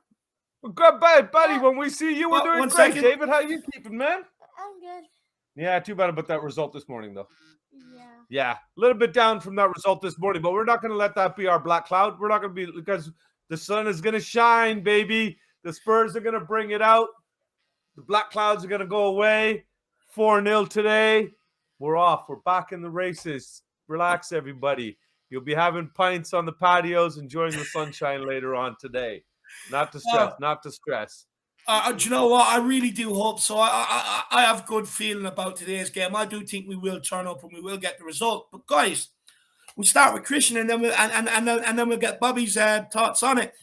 Speaker 4: Well, good, buddy. When we see you, we're doing great. David, how you keeping, man?
Speaker 5: I'm good.
Speaker 4: Yeah, too bad about that result this morning, though. Yeah, a little bit down from that result this morning, but we're not going to let that be our black cloud. We're not going to be, because the sun is going to shine, baby. The Spurs are going to bring it out. The black clouds are going to go away. 4-0 today. We're off. We're back in the races. Relax, everybody. You'll be having pints on the patios, enjoying the sunshine later on today. Not to stress, not to stress.
Speaker 1: Do you know what? I really do hope so. I have good feeling about today's game. I do think we will turn up and we will get the result. But guys, we'll start with Christian and then we'll get Bobby's thoughts on it.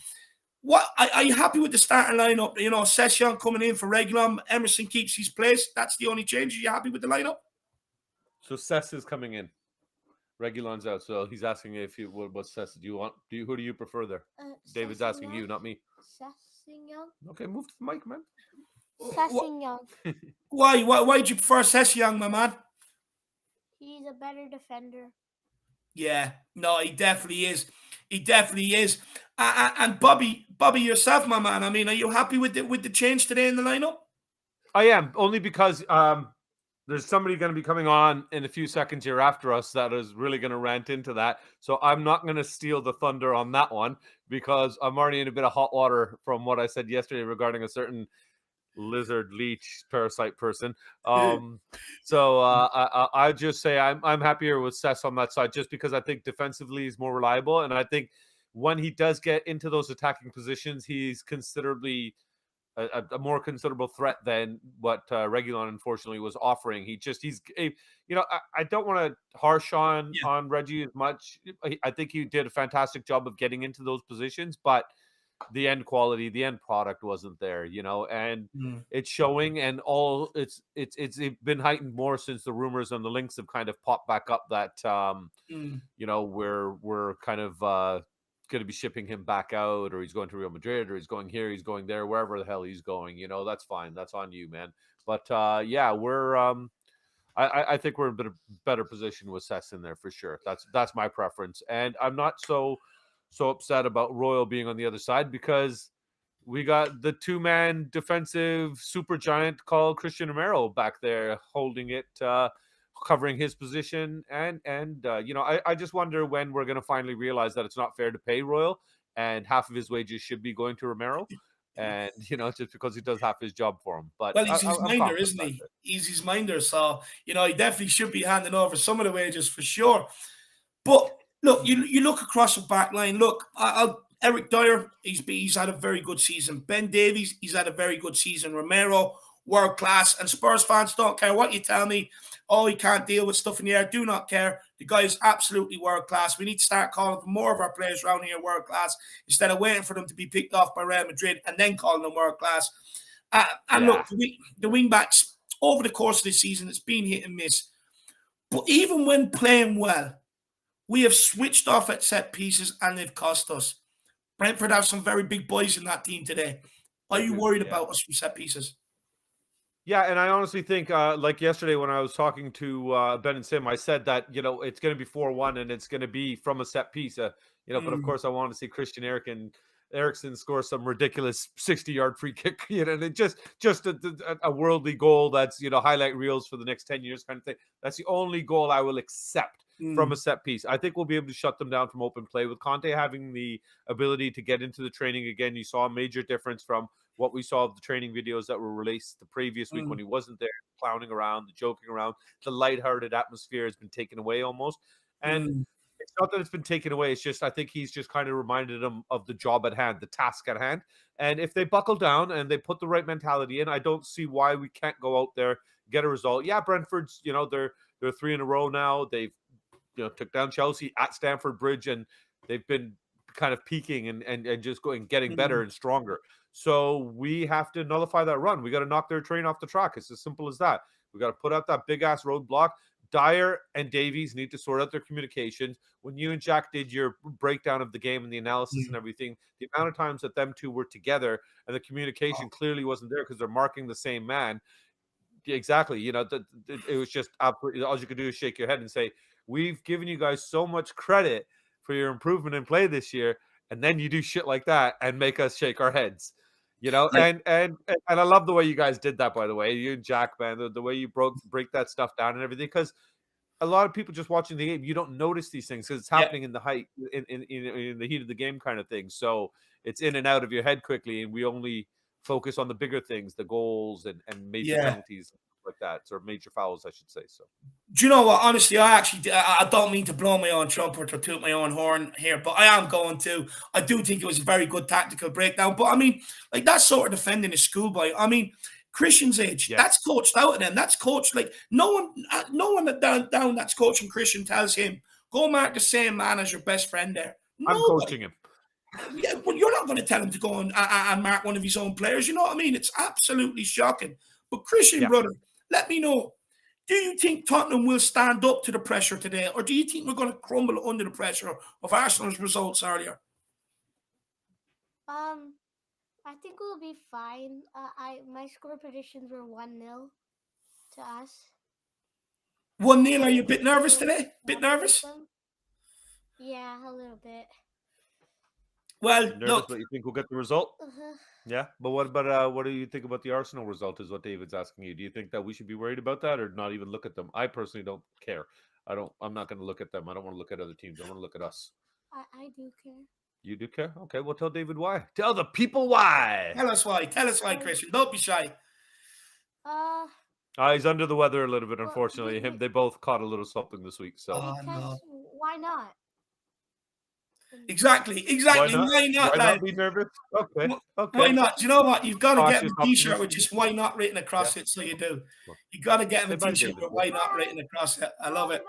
Speaker 1: What are you happy with the starting lineup? You know, Session coming in for Reguilon, Emerson keeps his place. That's the only change. Are you happy with the lineup?
Speaker 4: So Sess is coming in. Reguilon's out, so he's asking if you what Sess do you want? Who do you prefer there? David's asking you, not me.
Speaker 5: Sessignon.
Speaker 4: Okay, move to the mic, man.
Speaker 5: Sessignon.
Speaker 1: Why do you prefer Session, my man?
Speaker 5: He's a better defender.
Speaker 1: Yeah, no, he definitely is. He definitely is. And Bobby, yourself, my man. I mean, are you happy with the change today in the lineup?
Speaker 4: I am, only because there's somebody going to be coming on in a few seconds here after us that is really going to rant into that. So I'm not going to steal the thunder on that one because I'm already in a bit of hot water from what I said yesterday regarding a certain lizard leech parasite person. So I just say I'm happier with Sess on that side just because I think defensively he's more reliable, and I think when he does get into those attacking positions, he's considerably a more considerable threat than what Reguilon unfortunately was offering. I don't want to harsh on Reggie as much. I think he did a fantastic job of getting into those positions, but the end quality, the end product wasn't there, and it's showing, and it's been heightened more since the rumors and the links have kind of popped back up that we're kind of going to be shipping him back out, or he's going to Real Madrid, or he's going here, he's going there, wherever the hell he's going. That's fine, that's on you, man. But we're I think we're in a better position with Sess in there for sure. That's my preference, and I'm not so upset about Royal being on the other side because we got the two-man defensive super giant called Christian Romero back there holding it, covering his position. And I just wonder when we're going to finally realize that it's not fair to pay Royal and half of his wages should be going to Romero. And, just because he does half his job for him. But
Speaker 1: he's his minder, isn't he? He's his minder. So, he definitely should be handing over some of the wages for sure. But look, you look across the back line. Look, Eric Dyer, he's had a very good season. Ben Davies, he's had a very good season. Romero, world class. And Spurs fans don't care what you tell me. Oh, he can't deal with stuff in the air. Do not care. The guy is absolutely world class. We need to start calling for more of our players around here world class instead of waiting for them to be picked off by Real Madrid and then calling them world class. Look, the wingbacks over the course of the season, it's been hit and miss. But even when playing well, we have switched off at set pieces and they've cost us. Brentford have some very big boys in that team today. Are you worried about us from set pieces? Yeah,
Speaker 4: and I honestly think, like yesterday when I was talking to Ben and Sim, I said that, it's going to be 4-1 and it's going to be from a set piece. But of course I want to see Christian Eriksen score some ridiculous 60-yard free kick, and just a worldly goal that's, highlight reels for the next 10 years kind of thing. That's the only goal I will accept from a set piece. I think we'll be able to shut them down from open play. With Conte having the ability to get into the training again, you saw a major difference from what we saw of the training videos that were released the previous week when he wasn't there, clowning around, the joking around. The lighthearted atmosphere has been taken away almost. And it's not that it's been taken away. It's just I think he's just kind of reminded them of the job at hand, the task at hand. And if they buckle down and they put the right mentality in, I don't see why we can't go out there, get a result. Yeah, Brentford's, they're 3 in a row now. They've took down Chelsea at Stamford Bridge, and they've been kind of peaking and just getting better and stronger. So we have to nullify that run. We got to knock their train off the track. It's as simple as that. We got to put out that big ass roadblock. Dyer and Davies need to sort out their communications. When you and Jack did your breakdown of the game and the analysis and everything, the amount of times that them two were together and the communication clearly wasn't there because they're marking the same man. Exactly. It was just absolutely all you could do is shake your head and say, we've given you guys so much credit for your improvement in play this year, and then you do shit like that and make us shake our heads, and I love the way you guys did that, by the way, you and Jack, man, the way you break that stuff down and everything, because a lot of people just watching the game, you don't notice these things because it's happening in the in the heat of the game kind of thing. So it's in and out of your head quickly, and we only focus on the bigger things, the goals and major penalties like that, or major fouls, I should say. So,
Speaker 1: do you know what? Honestly, I don't mean to blow my own trumpet or toot my own horn here, but I am going to. I do think it was a very good tactical breakdown. But I mean, like that sort of defending is schoolboy. I mean, Christian's age, that's coached out of them. That's coached like no one down that's coaching Christian tells him go mark the same man as your best friend there.
Speaker 4: I'm coaching him.
Speaker 1: Yeah, well, you're not going to tell him to go and mark one of his own players. You know what I mean? It's absolutely shocking. But Christian, brother, let me know. Do you think Tottenham will stand up to the pressure today, or do you think we're going to crumble under the pressure of Arsenal's results earlier?
Speaker 5: I think we'll be fine. My score predictions were 1-0 to us.
Speaker 1: 1-0. Are you a bit nervous today? Bit nervous?
Speaker 5: Yeah, a little bit.
Speaker 1: Well,
Speaker 4: nervous, but you think we'll get the result?
Speaker 5: Uh-huh.
Speaker 4: Yeah, but what about what do you think about the Arsenal result? Is what David's asking you. Do you think that we should be worried about that, or not even look at them? I personally don't care. I'm not going to look at them. I don't want to look at other teams. I want to look at us.
Speaker 5: I do care.
Speaker 4: You do care? Okay, well, tell David why. Tell the people why.
Speaker 1: Tell us why. Tell us why, Christian. Don't be shy.
Speaker 4: He's under the weather a little bit, unfortunately. They both caught a little something this week. So
Speaker 5: why not?
Speaker 1: Exactly. Why not
Speaker 4: be nervous? Okay.
Speaker 1: Why not? Do you know what? You've got to get him a t-shirt with just why not written across it, so you do. You got to get him a t-shirt with why not written across it. I love it.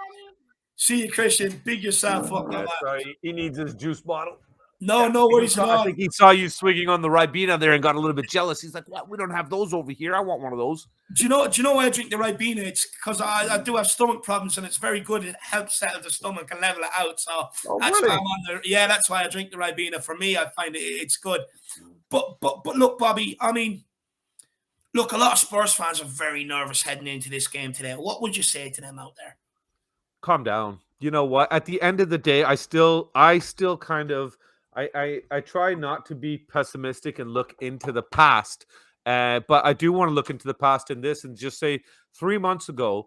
Speaker 1: See you, Christian. Big yourself up.
Speaker 4: Sorry, he needs his juice bottle.
Speaker 1: No worries at all.
Speaker 4: I think he saw you swinging on the Ribena there and got a little bit jealous. He's like, "Well, we don't have those over here. I want one of those."
Speaker 1: Do you know why I drink the Ribena? It's because I do have stomach problems, and it's very good. It helps settle the stomach and level it out. So that's why I'm on there. Yeah, that's why I drink the Ribena. For me, I find it's good. But look, Bobby. I mean, look, a lot of Spurs fans are very nervous heading into this game today. What would you say to them out there?
Speaker 4: Calm down. You know what? At the end of the day, I still kind of. I try not to be pessimistic and look into the past, but I do want to look into the past in this and just say 3 months ago,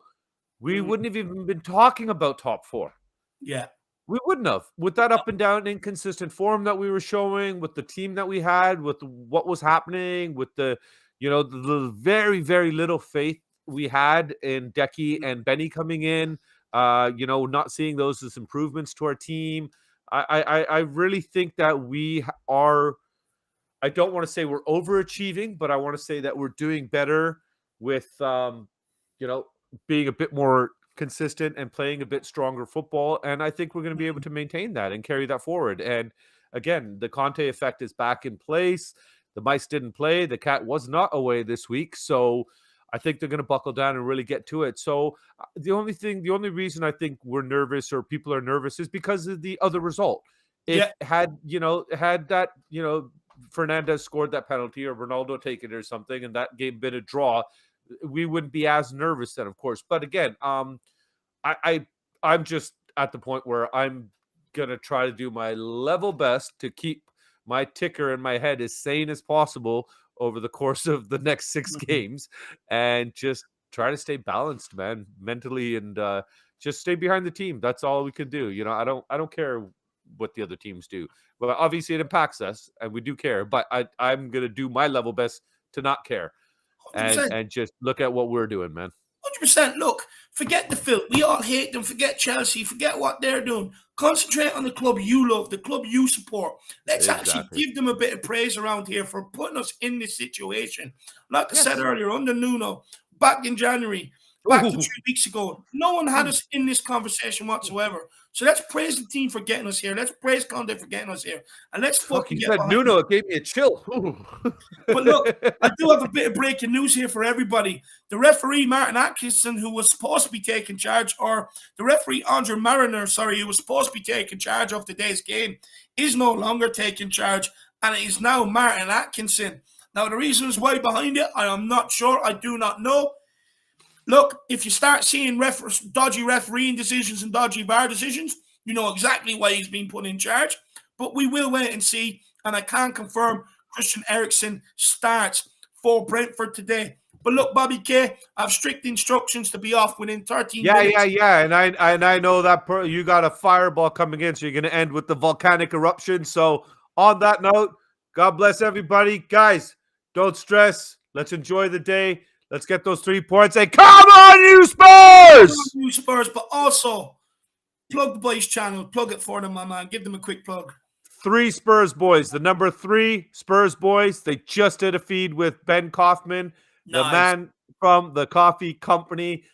Speaker 4: we wouldn't have even been talking about top four.
Speaker 1: Yeah.
Speaker 4: We wouldn't have. With that up and down inconsistent form that we were showing, with the team that we had, with what was happening, with the very, very little faith we had in Decky and Benny coming in, not seeing those as improvements to our team. I really think that we are, I don't want to say we're overachieving, but I want to say that we're doing better with, being a bit more consistent and playing a bit stronger football. And I think we're going to be able to maintain that and carry that forward. And again, the Conte effect is back in place. The mice didn't play. The cat was not away this week. So I think they're going to buckle down and really get to it. So the only reason I think we're nervous or people are nervous is because of the other result. Had that, Fernandez scored that penalty or Ronaldo take it or something, and that game been a draw, we wouldn't be as nervous then, of course. But again, I'm just at the point where I'm going to try to do my level best to keep my ticker in my head as sane as possible over the course of the next 6 games, and just try to stay balanced, man, mentally, and just stay behind the team. That's all we can do. I don't care what the other teams do. Well, obviously it impacts us, and we do care. But I'm gonna do my level best to not care, and just look at what we're doing, man.
Speaker 1: 100%. Look, forget the filth. We all hate them. Forget Chelsea. Forget what they're doing. Concentrate on the club you love, the club you support. Let's actually give them a bit of praise around here for putting us in this situation. Like I said earlier, under Nuno, back in January, back to 2 weeks ago, no one had us in this conversation whatsoever. So let's praise the team for getting us here. Let's praise Conte for getting us here. And let's fucking get behind
Speaker 4: Nuno. It gave me a chill.
Speaker 1: But look, I do have a bit of breaking news here for everybody. The referee, Martin Atkinson, who was supposed to be taking charge, or the referee, Andre Mariner, who was supposed to be taking charge of today's game, is no longer taking charge, and it is now Martin Atkinson. Now, the reasons why behind it, I am not sure. I do not know. Look, if you start seeing dodgy refereeing decisions and dodgy VAR decisions, you know exactly why he's been put in charge. But we will wait and see. And I can confirm Christian Eriksen starts for Brentford today. But look, Bobby K, I have strict instructions to be off within 13
Speaker 4: yeah,
Speaker 1: minutes.
Speaker 4: Yeah. And I know that you got a fireball coming in, so you're going to end with the volcanic eruption. So on that note, God bless everybody. Guys, don't stress. Let's enjoy the day. Let's get those 3 points. And come on, you Spurs!
Speaker 1: Come on, you Spurs, but also plug the boys' channel. Plug it for them, my man. Give them a quick plug.
Speaker 4: 3 Spurs boys. The number 3 Spurs boys. They just did a feed with Ben Kaufman, the man from the coffee company.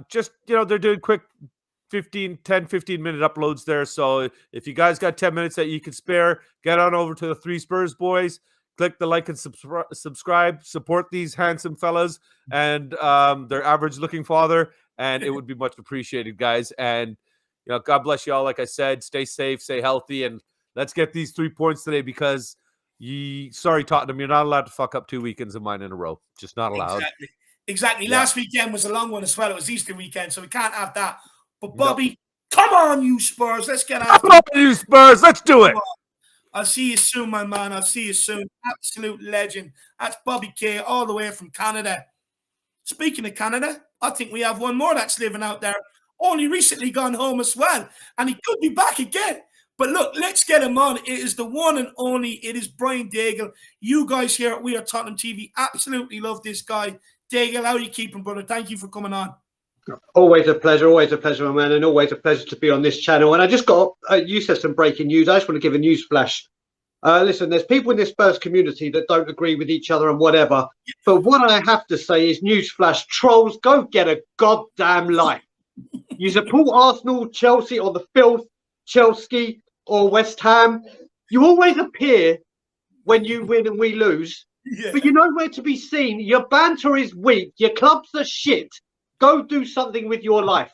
Speaker 4: Just, they're doing quick 15 minute uploads there. So if you guys got 10 minutes that you can spare, get on over to the 3 Spurs boys. Click the like and subscribe. Support these handsome fellas and their average looking father. And it would be much appreciated, guys. And, God bless you all. Like I said, stay safe, stay healthy, and let's get these 3 points today because, sorry, Tottenham, you're not allowed to fuck up 2 weekends of mine in a row. Just not allowed.
Speaker 1: Exactly. Yeah. Last weekend was a long one as well. It was Easter weekend, so we can't have that. But, Bobby, come on, you Spurs. Let's get out.
Speaker 4: Come on, you Spurs. Let's do it.
Speaker 1: I'll see you soon, my man. I'll see you soon. Absolute legend. That's Bobby K all the way from Canada. Speaking of Canada, I think we have one more that's living out there. Only recently gone home as well. And he could be back again. But look, let's get him on. It is the one and only. It is Brian Daigle. You guys here at We Are Tottenham TV absolutely love this guy. Daigle, how are you keeping, brother? Thank you for coming on.
Speaker 6: Always a pleasure, my man, and always a pleasure to be on this channel. And I just got, you said some breaking news. I just want to give a news flash. Listen, there's people in this Spurs community that don't agree with each other and whatever. But what I have to say is, news flash, trolls, go get a goddamn life. You support Arsenal, Chelsea, or the filth, Chelsea, or West Ham. You always appear when you win and we lose. Yeah. But you're nowhere to be seen. Your banter is weak. Your clubs are shit. Go do something with your life.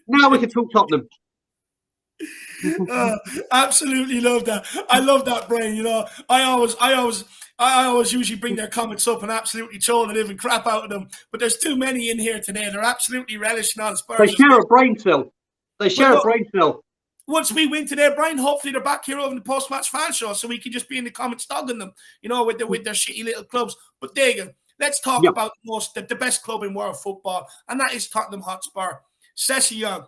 Speaker 6: Now we can talk Tottenham.
Speaker 1: Absolutely love that. I love that, Brian. I always usually bring their comments up and absolutely troll the living crap out of them. But there's too many in here today. They're absolutely relishing on Spurs.
Speaker 6: They share a brain cell. A brain cell.
Speaker 1: Once we win today, Brian, hopefully they're back here over the post-match fan show, so we can just be in the comments dogging them, with their shitty little clubs. But Daigle, let's talk about the best club in world football, and that is Tottenham Hotspur. Sessegnon,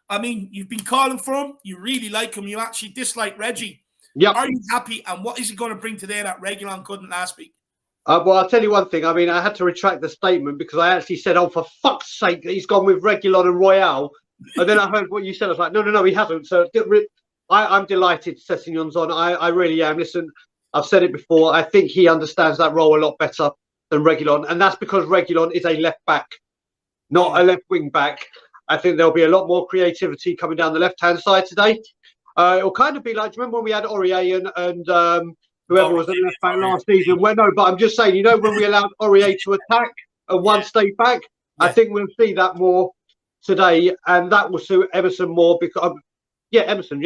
Speaker 1: I mean, you've been calling for him. You really like him. You actually dislike Reggie.
Speaker 6: Yeah.
Speaker 1: Are you happy? And what is he going to bring today that Reguilon couldn't last week?
Speaker 6: Well, I'll tell you one thing. I mean, I had to retract the statement because I actually said, oh, for fuck's sake, he's gone with Reguilon and Royale. And then I heard what you said. I was like, no, he hasn't. So I'm delighted Sessegnon's on. I really am. Listen, I've said it before. I think he understands that role a lot better than Reguilon. And that's because Reguilon is a left back, not a left wing back. I think there'll be a lot more creativity coming down the left-hand side today. It'll kind of be like, do you remember when we had Aurier and whoever was at left back last season? Well, no, but I'm just saying, when we allowed Aurier to attack and one stay back, I think we'll see that more today, and that will suit Emerson more because, Emerson,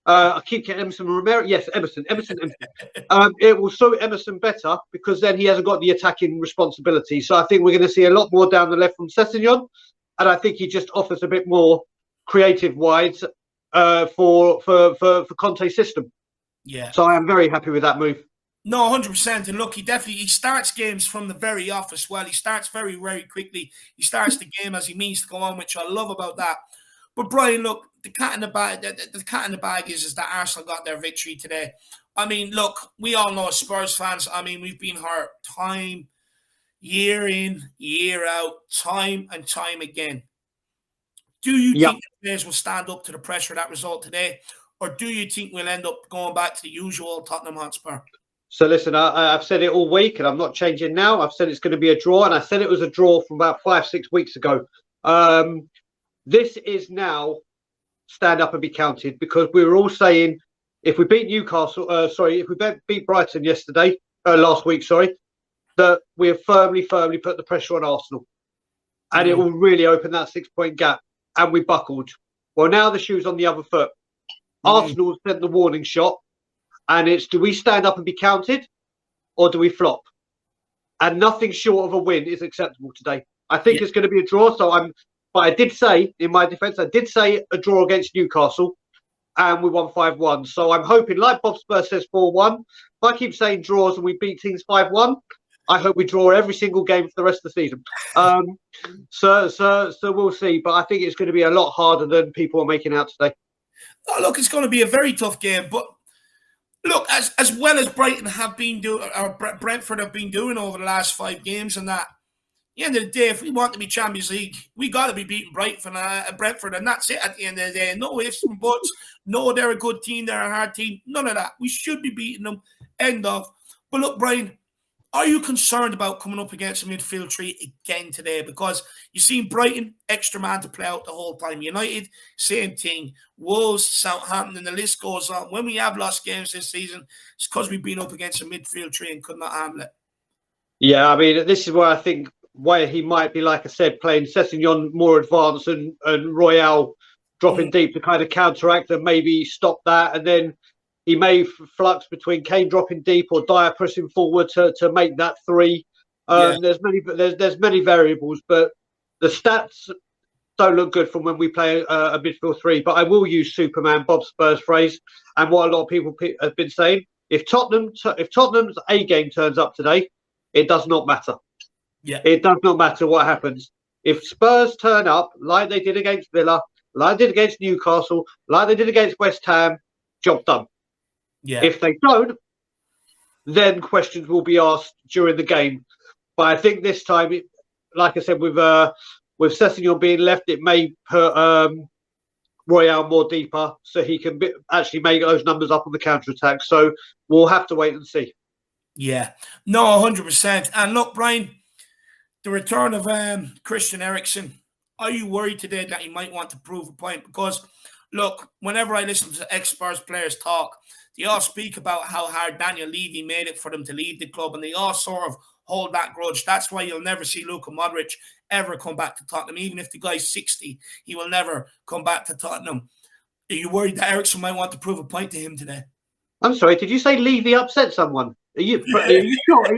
Speaker 6: I keep getting Emerson Romero. Yes, Emerson. It will suit Emerson better because then he hasn't got the attacking responsibility. So I think we're going to see a lot more down the left from Sessegnon, and I think he just offers a bit more creative wides for Conte's system. Yeah. So I am very happy with that move.
Speaker 1: No, 100%. And look, he starts games from the very off as well. He starts very, very quickly. He starts the game as he means to go on, which I love about that. But Brian, look, the cat in the bag is that Arsenal got their victory today. I mean, look, we all know Spurs fans. I mean, we've been hurt time, year in, year out, time and time again. Do you think the players will stand up to the pressure of that result today? Or do you think we'll end up going back to the usual Tottenham Hotspur?
Speaker 6: So listen, I've said it all week, and I'm not changing now. I've said it's going to be a draw, and I said it was a draw from about 5-6 weeks ago. This is now stand up and be counted, because we were all saying if we beat Newcastle, if we beat Brighton last week, that we have firmly put the pressure on Arsenal, and it will really open that 6-point gap. And we buckled. Well, now the shoe's on the other foot. Arsenal sent the warning shot. And it's, do we stand up and be counted, or do we flop? And nothing short of a win is acceptable today. I think it's going to be a draw. But I did say, in my defence, a draw against Newcastle, and we won 5-1. So I'm hoping, like Bob Spurs says 4-1, if I keep saying draws and we beat teams 5-1, I hope we draw every single game for the rest of the season. So we'll see. But I think it's going to be a lot harder than people are making out today.
Speaker 1: Oh, look, it's going to be a very tough game. But look, as well as Brighton have been doing, or Brentford have been doing over the last 5 games, and that, at the end of the day, if we want to be Champions League, we got to be beating Brentford, and that's it. At the end of the day, no ifs and buts. No, they're a good team. They're a hard team. None of that. We should be beating them. End of. But look, Brian, are you concerned about coming up against a midfield three again today? Because you've seen Brighton, extra man to play out the whole time. United, same thing. Wolves, Southampton, and the list goes on. When we have lost games this season, it's because we've been up against a midfield three and could not handle it.
Speaker 6: Yeah, I mean, this is where I think where he might be, like I said, playing Sessegnon more advanced and Royale dropping deep to kind of counteract and maybe stop that. And then he may flux between Kane dropping deep or Dyer pushing forward to make that 3. There's many variables, but the stats don't look good from when we play a midfield 3. But I will use Superman Bob Spurs' phrase and what a lot of people have been saying. If Tottenham's A game turns up today, it does not matter.
Speaker 1: Yeah,
Speaker 6: it does not matter what happens. If Spurs turn up like they did against Villa, like they did against Newcastle, like they did against West Ham, job done.
Speaker 1: Yeah.
Speaker 6: If they don't, then questions will be asked during the game. But I think this time, like I said, with Sessegnon being left, it may put Royale more deeper so he can actually make those numbers up on the counter-attack. So we'll have to wait and see.
Speaker 1: Yeah. No, 100%. And look, Brian, the return of Christian Eriksen, are you worried today that he might want to prove a point? Because, look, whenever I listen to ex-Spurs players talk, they all speak about how hard Daniel Levy made it for them to leave the club, and they all sort of hold that grudge. That's why you'll never see Luka Modric ever come back to Tottenham. Even if the guy's 60, he will never come back to Tottenham. Are you worried that Eriksen might want to prove a point to him today?
Speaker 6: I'm sorry, did you say Levy upset someone? Are you sure?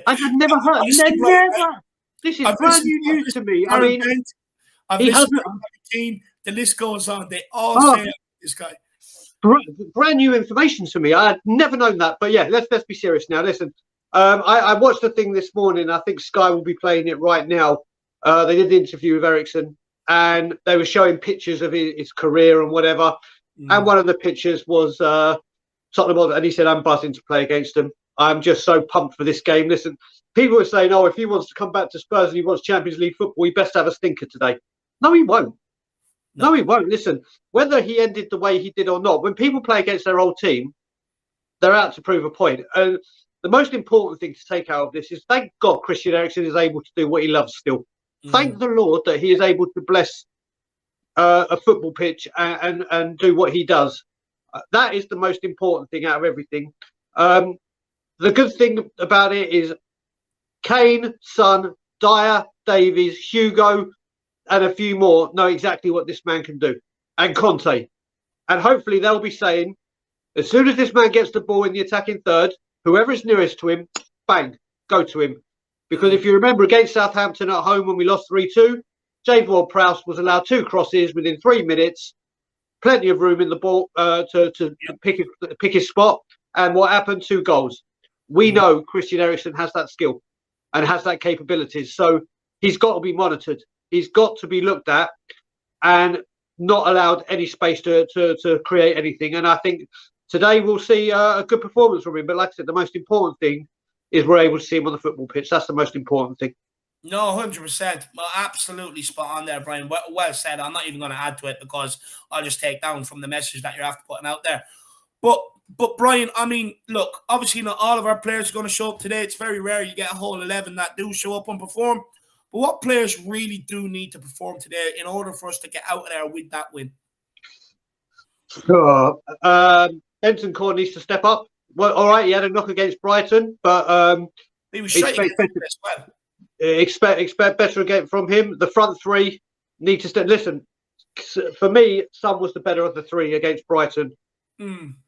Speaker 6: I've never heard. Never. This is brand new news to me. I mean,
Speaker 1: he hasn't. The list goes on. They all say this guy.
Speaker 6: Brand new information to me. I had never known that. But yeah, let's be serious now. Listen, I watched the thing this morning. I think Sky will be playing it right now. They did the interview with Eriksen, and they were showing pictures of his career and whatever. And one of the pictures was Tottenham, and he said, "I'm buzzing to play against them. I'm just so pumped for this game." Listen, people are saying, "Oh, if he wants to come back to Spurs and he wants Champions League football, he best have a stinker today." No, he won't. No, he won't. Listen, whether he ended the way he did or not, when people play against their old team, they're out to prove a point. And the most important thing to take out of this is, thank God Christian Eriksen is able to do what he loves still. Thank the Lord that he is able to bless a football pitch and do what he does. That is the most important thing out of everything. The good thing about it is Kane, Son, Dyer, Davies, Hugo, and a few more know exactly what this man can do. And Conte. And hopefully they'll be saying, as soon as this man gets the ball in the attacking third, whoever is nearest to him, bang, go to him. Because if you remember against Southampton at home when we lost 3-2, Jade Ward-Prowse was allowed 2 crosses within 3 minutes. Plenty of room in the ball to pick his spot. And what happened? 2 goals. We know Christian Eriksen has that skill and has that capabilities. So he's got to be monitored. He's got to be looked at and not allowed any space to create anything. And I think today we'll see a good performance from him. But like I said, the most important thing is we're able to see him on the football pitch. That's the most important thing.
Speaker 1: No, 100%. Well, absolutely spot on there, Brian. Well said. I'm not even going to add to it because I'll just take down from the message that you're after putting out there. But Brian, I mean, look, obviously not all of our players are going to show up today. It's very rare you get a whole 11 that do show up and perform. But what players really do need to perform today in order for us to get out of there with that win?
Speaker 6: Benson Core needs to step up. Well, all right, he had a knock against Brighton, but
Speaker 1: he was shaking as well.
Speaker 6: Expect better again from him. The front 3 need to step. Listen, for me, Son was the better of the 3 against Brighton.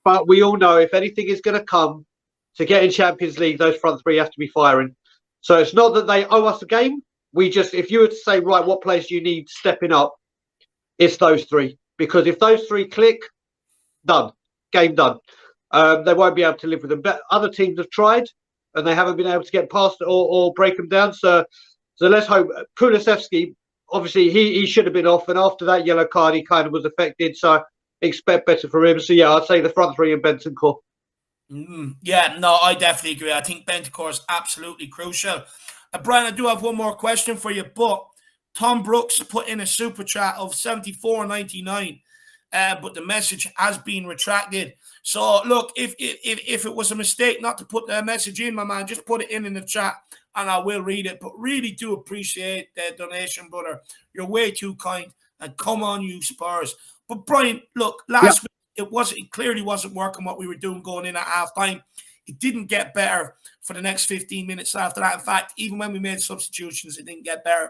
Speaker 6: But we all know if anything is going to come to get in Champions League, those front 3 have to be firing. So it's not that they owe us a game. If you were to say, right, what players do you need stepping up? It's those 3. Because if those 3 click, done. Game done. They won't be able to live with them. But other teams have tried. and they haven't been able to get past or break them down. So let's hope. Kulusevski, obviously, he should have been off, and after that yellow card, he kind of was affected. So expect better for him. So yeah, I'd say the front three and Bentancur.
Speaker 1: Yeah, no, I definitely agree. I think Bentancur is absolutely crucial. Brian, I do have one more question for you, but Tom Brooks put in a super chat of $74.99, but the message has been retracted. So look, if it was a mistake not to put the message in, my man, just put it in the chat and I will read it. But really do appreciate the donation, brother. You're way too kind, and come on, you Spurs. But Brian, look, last week it clearly wasn't working what we were doing going in at halftime. It didn't get better for the next 15 minutes after that. In fact, even when we made substitutions, it didn't get better.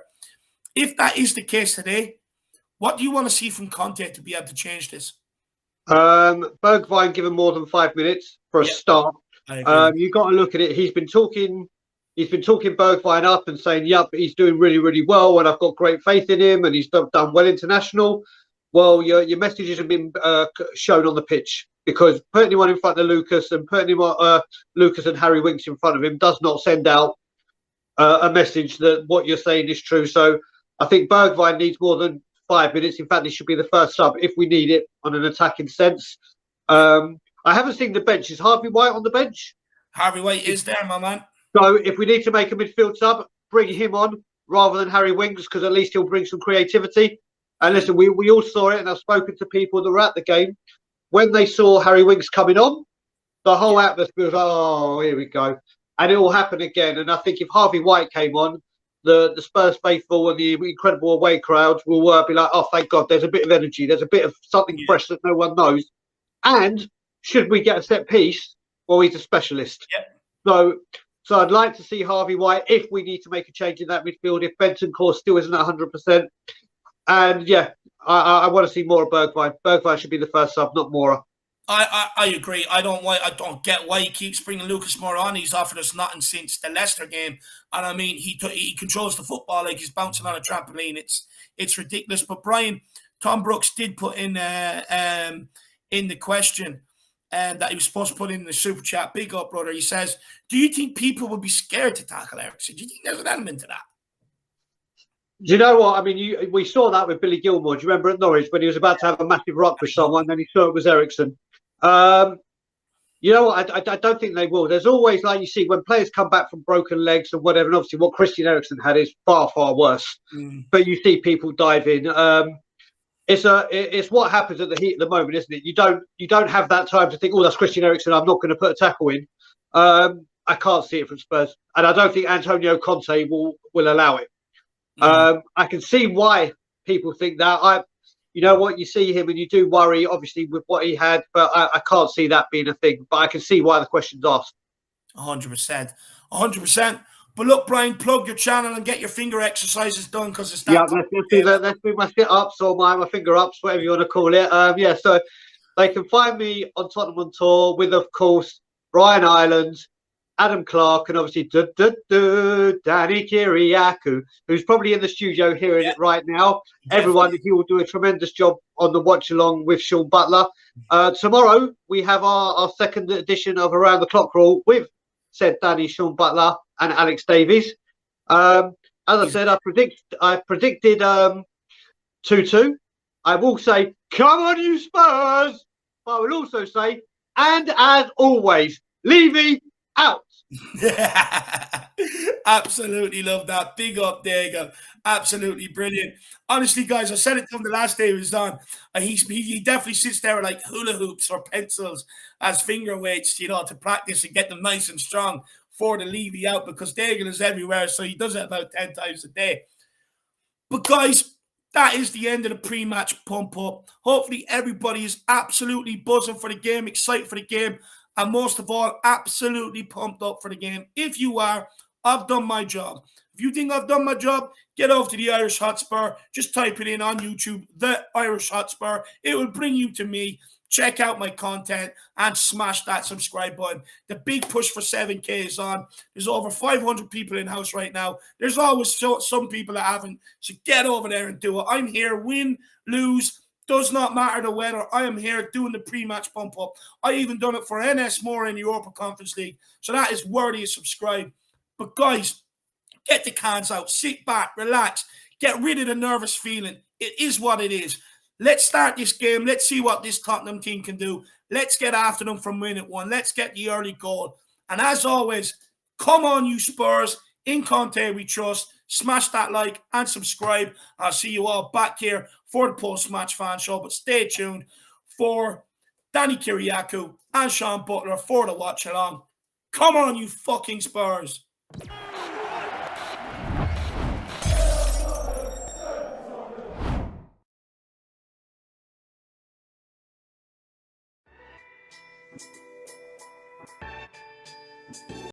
Speaker 1: If that is the case today, what do you want to see from Conte to be able to change this?
Speaker 6: Bergwijn given more than 5 minutes for a start. You've got to look at it. He's been talking Bergwijn up and saying, "Yep, he's doing really, really well, and I've got great faith in him, and he's done well international." Well, your messages have been shown on the pitch, because putting him on in front of Lucas and putting him on, Lucas and Harry Winks in front of him does not send out a message that what you're saying is true. So I think Bergwijn needs more than 5 minutes. In fact, he should be the first sub if we need it on an attacking sense. I haven't seen the bench. Is Harvey White on the bench?
Speaker 1: Harvey White is there, my man.
Speaker 6: So if we need to make a midfield sub, bring him on rather than Harry Winks, because at least he'll bring some creativity. And listen, we all saw it, and I've spoken to people that were at the game. When they saw Harry Winks coming on, the whole atmosphere was like, "Oh, here we go." And it will happen again. And I think if Harvey White came on, the Spurs faithful and the incredible away crowds will be like, "Oh, thank God, there's a bit of energy. There's a bit of something fresh that no one knows." And should we get a set piece, well, he's a specialist. So I'd like to see Harvey White if we need to make a change in that midfield, if Bentancur still isn't 100%. And yeah, I want to see more of Bergwijn. Bergwijn should be the first sub, not Moura.
Speaker 1: I agree. I don't get why he keeps bringing Lucas Moura on. He's offered us nothing since the Leicester game, and I mean he controls the football like he's bouncing on a trampoline. It's ridiculous. But Brian, Tom Brooks did put in the question that he was supposed to put in the super chat. Big up, brother. He says, "Do you think people will be scared to tackle Eriksen? Do you think there's an element to that?"
Speaker 6: Do you know what? I mean, we saw that with Billy Gilmore. Do you remember at Norwich when he was about to have a massive rock with someone, and he saw it was Eriksen? You know what? I don't think they will. There's always, like you see, when players come back from broken legs and whatever, and obviously what Christian Eriksen had is far, far worse. But you see people dive in. It's what happens at the heat of the moment, isn't it? You don't have that time to think, "Oh, that's Christian Eriksen, I'm not going to put a tackle in." I can't see it from Spurs, and I don't think Antonio Conte will allow it. I can see why people think that. You know what, you see him and you do worry, obviously, with what he had, but I can't see that being a thing. But I can see why the question's asked.
Speaker 1: 100%. 100%. But look, Brian, plug your channel and get your finger exercises done, because it's that.
Speaker 6: Let's do my sit-ups or my finger-ups, whatever you want to call it. So they can find me on Tottenham on Tour with, of course, Brian Ireland, Adam Clark, and obviously Danny Kiriakou, who's probably in the studio hearing it right now. Everyone, he will do a tremendous job on the watch along with Sean Butler. Tomorrow we have our second edition of Around the Clock Rule with said Danny, Sean Butler, and Alex Davies. As I said, I predicted 2-2. I will say, "Come on, you Spurs!" But I will also say, "And as always, Levy out."
Speaker 1: Absolutely love that. Big up, Diego. Absolutely brilliant. Honestly, guys, I said it to him the last day he was on. He definitely sits there with like hula hoops or pencils as finger weights, to practice and get them nice and strong for the Levy out, because Diego is everywhere, so he does it about 10 times a day. But guys, that is the end of the pre-match pump up. Hopefully everybody is absolutely buzzing for the game, excited for the game, and most of all, absolutely pumped up for the game. If you are, I've done my job. If you think I've done my job, get over to the Irish Hotspur. Just type it in on YouTube, the Irish Hotspur. It will bring you to me. Check out my content and smash that subscribe button. The big push for 7K is on. There's over 500 people in house right now. There's always some people that haven't. So get over there and do it. I'm here, win, lose, Does not matter the weather. I am here doing the pre-match pump up. I even done it for NS Moore in Europa Conference League. So that is worthy of subscribe. But guys, get the cans out. Sit back, relax. Get rid of the nervous feeling. It is what it is. Let's start this game. Let's see what this Tottenham team can do. Let's get after them from minute one. Let's get the early goal. And as always, come on, you Spurs. In Conte we trust. Smash that like and subscribe. I'll see you all back here for the post-match fan show. But stay tuned for Danny Kiriakou and Sean Butler for the watch along. Come on, you fucking Spurs.